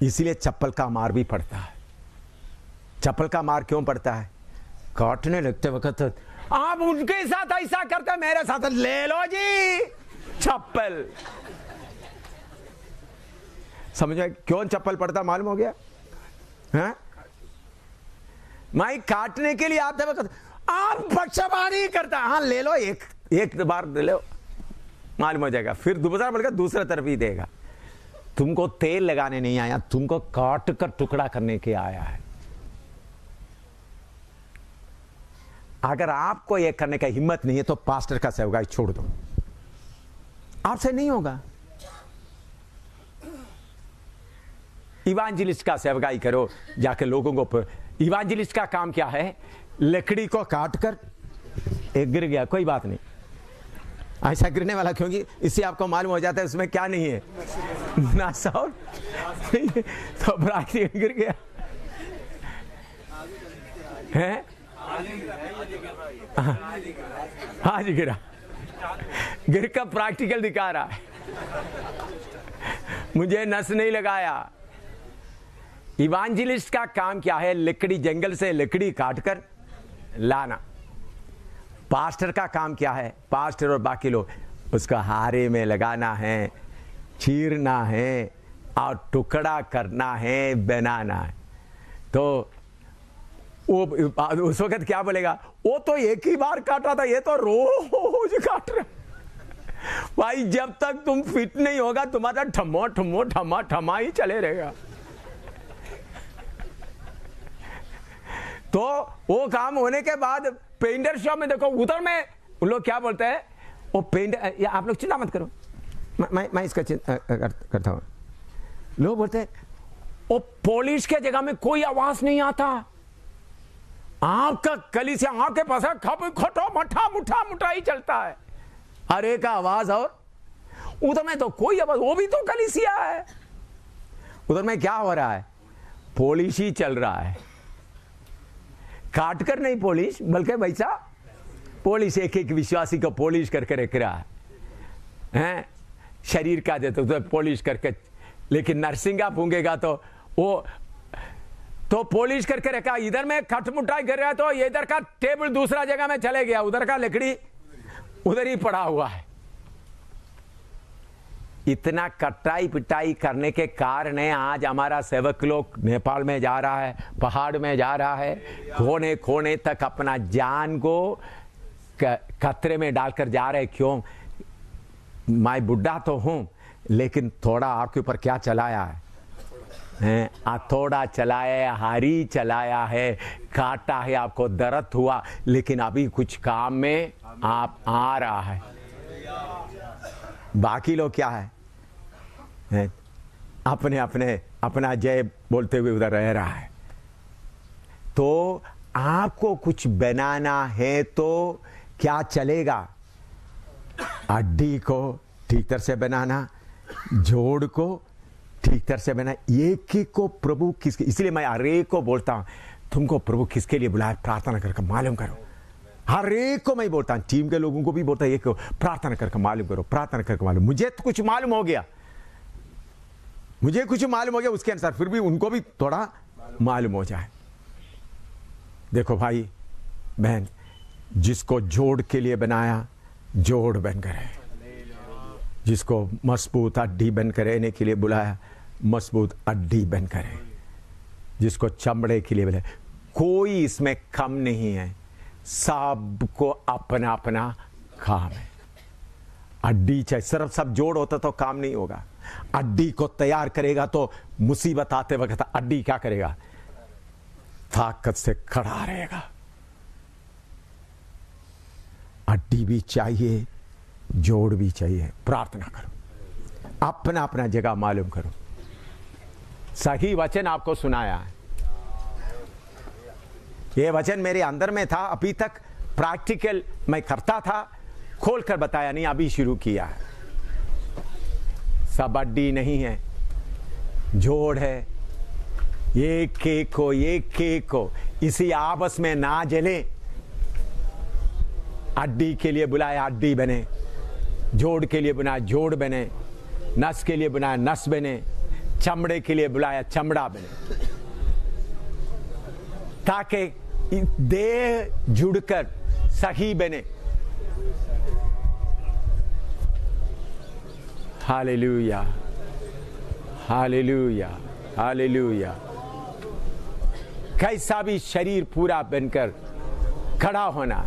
इसलिए चप्पल का मार भी पड़ता है। चप्पल का मार क्यों पड़ता है? काटने लगते वक्त आप उनके साथ ऐसा करते, मेरे साथ ले लो जी चप्पल। समझ में क्यों चप्पल पड़ता? मालूम हो गया? हाँ? मैं काटने के लिए आते वक्त आप पक्षपाती करता, हाँ ले लो, एक बार ले लो, मालूम हो जाएगा। फिर दूसरा बोलेगा, दूसरा तरफ ही देगा। तुमको तेल लगाने नहीं आया, तुमको काट कर टुकड़ा करने के आया है। अगर आपको यह करने का हिम्मत नहीं है तो पास्टर का सेवकाई छोड़ दो, आपसे नहीं होगा। इवांजलिस्ट का सेवकाई करो, जाकर लोगों को। इवांजलिस्ट का काम क्या है? लकड़ी को काट कर, एक गिर गया कोई बात नहीं, ऐसा गिरने वाला, क्योंकि इससे आपको मालूम हो जाता है उसमें क्या नहीं है, नस और तो प्राकृतिक गिर गया है। हाँ जी, गिरा, गिर का प्रैक्टिकल दिखा रहा है, मुझे नस नहीं लगाया। इवांजलिस्ट का काम क्या है? लकड़ी, जंगल से लकड़ी काटकर लाना। पास्टर का काम क्या है? पास्टर और बाकी लोग उसका हारे में लगाना है, चीरना है और टुकड़ा करना है, बनाना है। तो वो उस वक्त क्या बोलेगा? वो तो एक ही बार काटा था, ये तो रोज काट रहा। भाई जब तक तुम फिट नहीं होगा तुम्हारा ठमो ठमो ठमा ठमा ही चले रहेगा। तो वो काम होने के बाद पेंटर शॉप में देखो, उधर में उन लोग क्या बोलते हैं, वो पेंटर, या आप लोग चिंता मत करो, मैं इसका करता हूं। लोग बोलते हैं वो पॉलिश के जगह में कोई आवाज नहीं आता, आपका कलीसिया आपके पास है, खटो मठा मुठा मुठा ही चलता है, अरे का आवाज। और उधर में तो कोई आवाज, वो भी तो कलीसिया है। उधर में क्या हो रहा है? पॉलिश ही चल रहा है, काट कर नहीं पॉलिश, बल्कि वैसा पॉलिश, एक एक विश्वासी को पॉलिश करके रख रहा है। शरीर का देते तो पॉलिश करके, लेकिन नर्सिंग आप होंगेगा तो वो तो पॉलिश करके रखा। इधर में खटमुटाई कर रहा है तो इधर का टेबल दूसरा जगह में चले गया, उधर का लकड़ी उधर ही पड़ा हुआ है। इतना कटाई पिटाई करने के कारण आज हमारा सेवक लोग नेपाल में जा रहा है, पहाड़ में जा रहा है, कोने कोने तक अपना जान को खतरे में डालकर जा रहे। क्यों? मैं बुढ़ा तो हूं, लेकिन थोड़ा आपके ऊपर क्या चलाया है? हथौड़ा चलाया है, हारी चलाया है, काटा है, आपको दर्द हुआ, लेकिन अभी कुछ काम में आप आ रहा है। बाकी लोग क्या है, अपने अपने अपना जय बोलते हुए उधर रह रहा है। तो आपको कुछ बनाना है तो क्या चलेगा? हड्डी को ठीक तरह से बनाना, जोड़ को ठीक तरह से बनाना। एक एक को प्रभु किसके, इसलिए मैं हर एक को बोलता हूं, तुमको प्रभु किसके लिए बुलाया प्रार्थना करके मालूम करो। हर एक को मैं बोलता हूं, टीम के लोगों को भी बोलता हूं, एक को प्रार्थना करके मालूम करो, प्रार्थना करके मालूम। मुझे तो कुछ मालूम हो गया, मुझे कुछ मालूम हो गया, उसके अनुसार फिर भी उनको भी थोड़ा मालूम हो जाए। देखो भाई बहन, जिसको जोड़ के लिए बनाया जोड़ बनकर है, जिसको मजबूत हड्डी बनकर रहने के लिए बुलाया मजबूत हड्डी बनकर है, जिसको चमड़े के लिए बुलाया। कोई इसमें कम नहीं है, सबको अपना अपना काम है। हड्डी चाहे सिर्फ सब जोड़ होता तो काम नहीं होगा। हड्डी को तैयार करेगा तो मुसीबत आते वक्त हड्डी क्या करेगा? ताकत से खड़ा रहेगा। हड्डी भी चाहिए, जोड़ भी चाहिए। प्रार्थना करो, अपना अपना जगह मालूम करो। सही वचन आपको सुनाया है, ये वचन मेरे अंदर में था, अभी तक प्रैक्टिकल मैं करता था, खोलकर बताया नहीं, अभी शुरू किया है। सब हड्डी नहीं है, जोड़ है। एक केक को इसी आपस में ना जले। हड्डी के लिए बुलाया हड्डी बने, जोड़ के लिए बुलाया जोड़ बने, नस के लिए बुलाया नस बने, चमड़े के लिए बुलाया चमड़ा बने, ताकि देह जुड़कर सही बने। Hallelujah, hallelujah, hallelujah. कैसा भी शरीर पूरा बनकर खड़ा होना।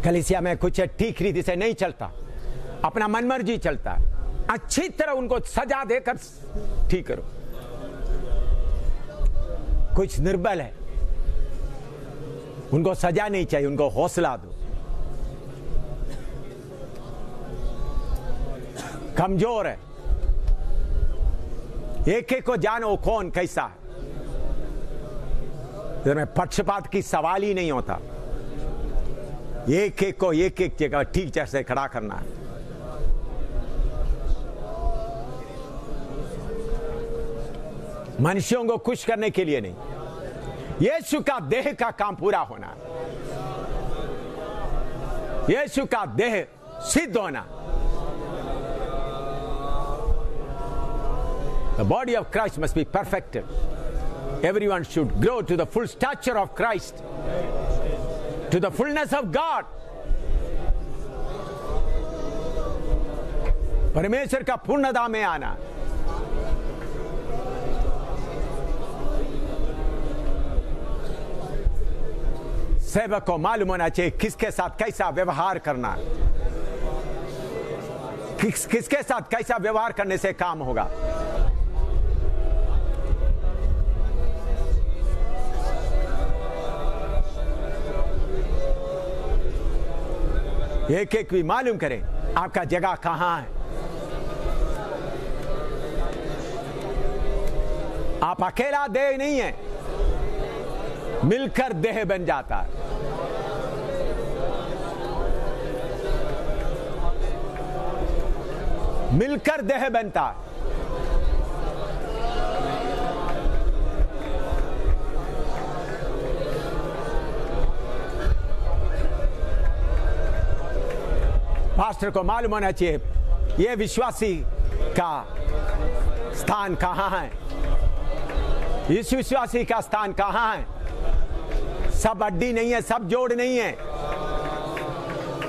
कलीसिया में कुछ ठीक रीति से नहीं चलता, अपना मनमर्जी चलता है। अच्छी तरह उनको सजा देकर ठीक करो। कुछ निर्बल है, उनको सजा नहीं चाहिए, उनको हौसला दो। कमजोर है, एक एक को जानो कौन कैसा है। इसमें पक्षपात की सवाल ही नहीं होता। एक एक को एक एक जगह ठीक जैसे खड़ा करना है। मनुष्यों को खुश करने के लिए नहीं, यीशु का देह का काम पूरा होना, यीशु का देह सिद्ध होना। The body of Christ must be perfected. Everyone should grow to the full stature of Christ, to the fullness of God. परमेश्वर का पूर्णता में आना। सेवक को मालूम होना चाहिए किसके साथ कैसा व्यवहार करना, किसके साथ कैसा व्यवहार करने से काम होगा। एक एक भी मालूम करें आपका जगह कहां है। आप अकेला देह नहीं है, मिलकर देह बन जाता है। मिलकर देह बनता है। पास्टर को मालूम होना चाहिए ये विश्वासी का स्थान कहां है, इस विश्वासी का स्थान कहां है। सब हड्डी नहीं है, सब जोड़ नहीं है,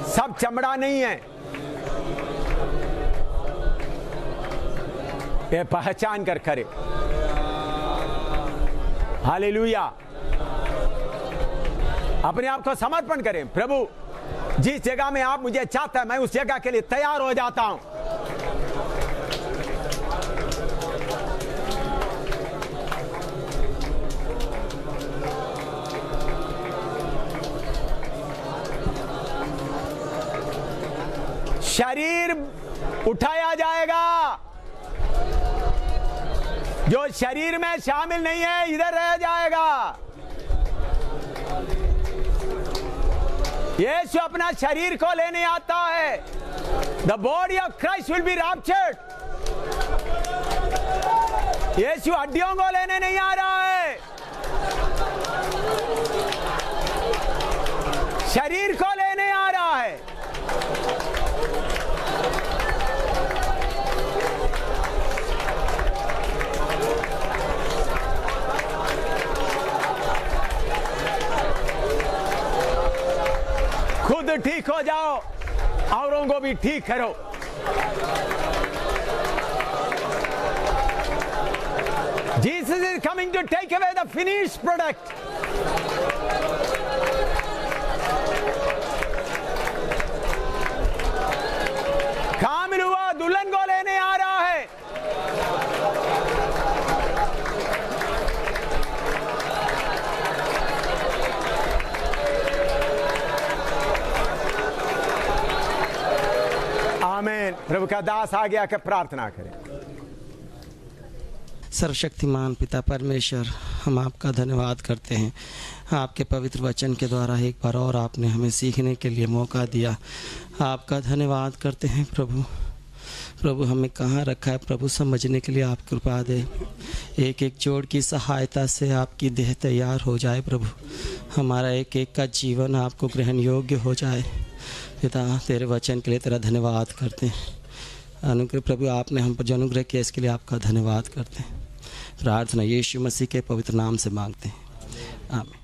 सब चमड़ा नहीं है। ये पहचान कर करे। हालेलुया। अपने आप को समर्पण करें। प्रभु जिस जगह में आप मुझे चाहते हैं मैं उस जगह के लिए तैयार हो जाता हूं। शरीर उठाया जाएगा, जो शरीर में शामिल नहीं है इधर रह जाएगा। यीशु अपना शरीर को लेने आता है। The body of Christ will be raptured. Yeshu हड्डियों को लेने नहीं आ रहा है, शरीर को लेने आ रहा है। खुद ठीक हो जाओ, औरों को भी ठीक करो। Jesus is coming to take away the finished product. कामिल हुआ दुल्हन को लेने आ रहा है। आमीन। प्रभु का दास आगे आकर प्रार्थना करें। सर्वशक्तिमान पिता परमेश्वर, हम आपका धन्यवाद करते हैं। आपके पवित्र वचन के द्वारा एक बार और आपने हमें सीखने के लिए मौका दिया। आपका धन्यवाद करते हैं प्रभु। प्रभु हमें कहाँ रखा है प्रभु, समझने के लिए आप कृपा दे। एक एक जोड़ की सहायता से आपकी देह तैयार हो जाए प्रभु। हमारा एक एक का जीवन आपको ग्रहण योग्य हो जाए। पिता तेरे वचन के लिए तेरा धन्यवाद करते हैं। अनुग्रह प्रभु आपने हम पर जो अनुग्रह किया इसके लिए आपका धन्यवाद करते हैं। प्रार्थना यीशु मसीह के पवित्र नाम से मांगते हैं, आमीन।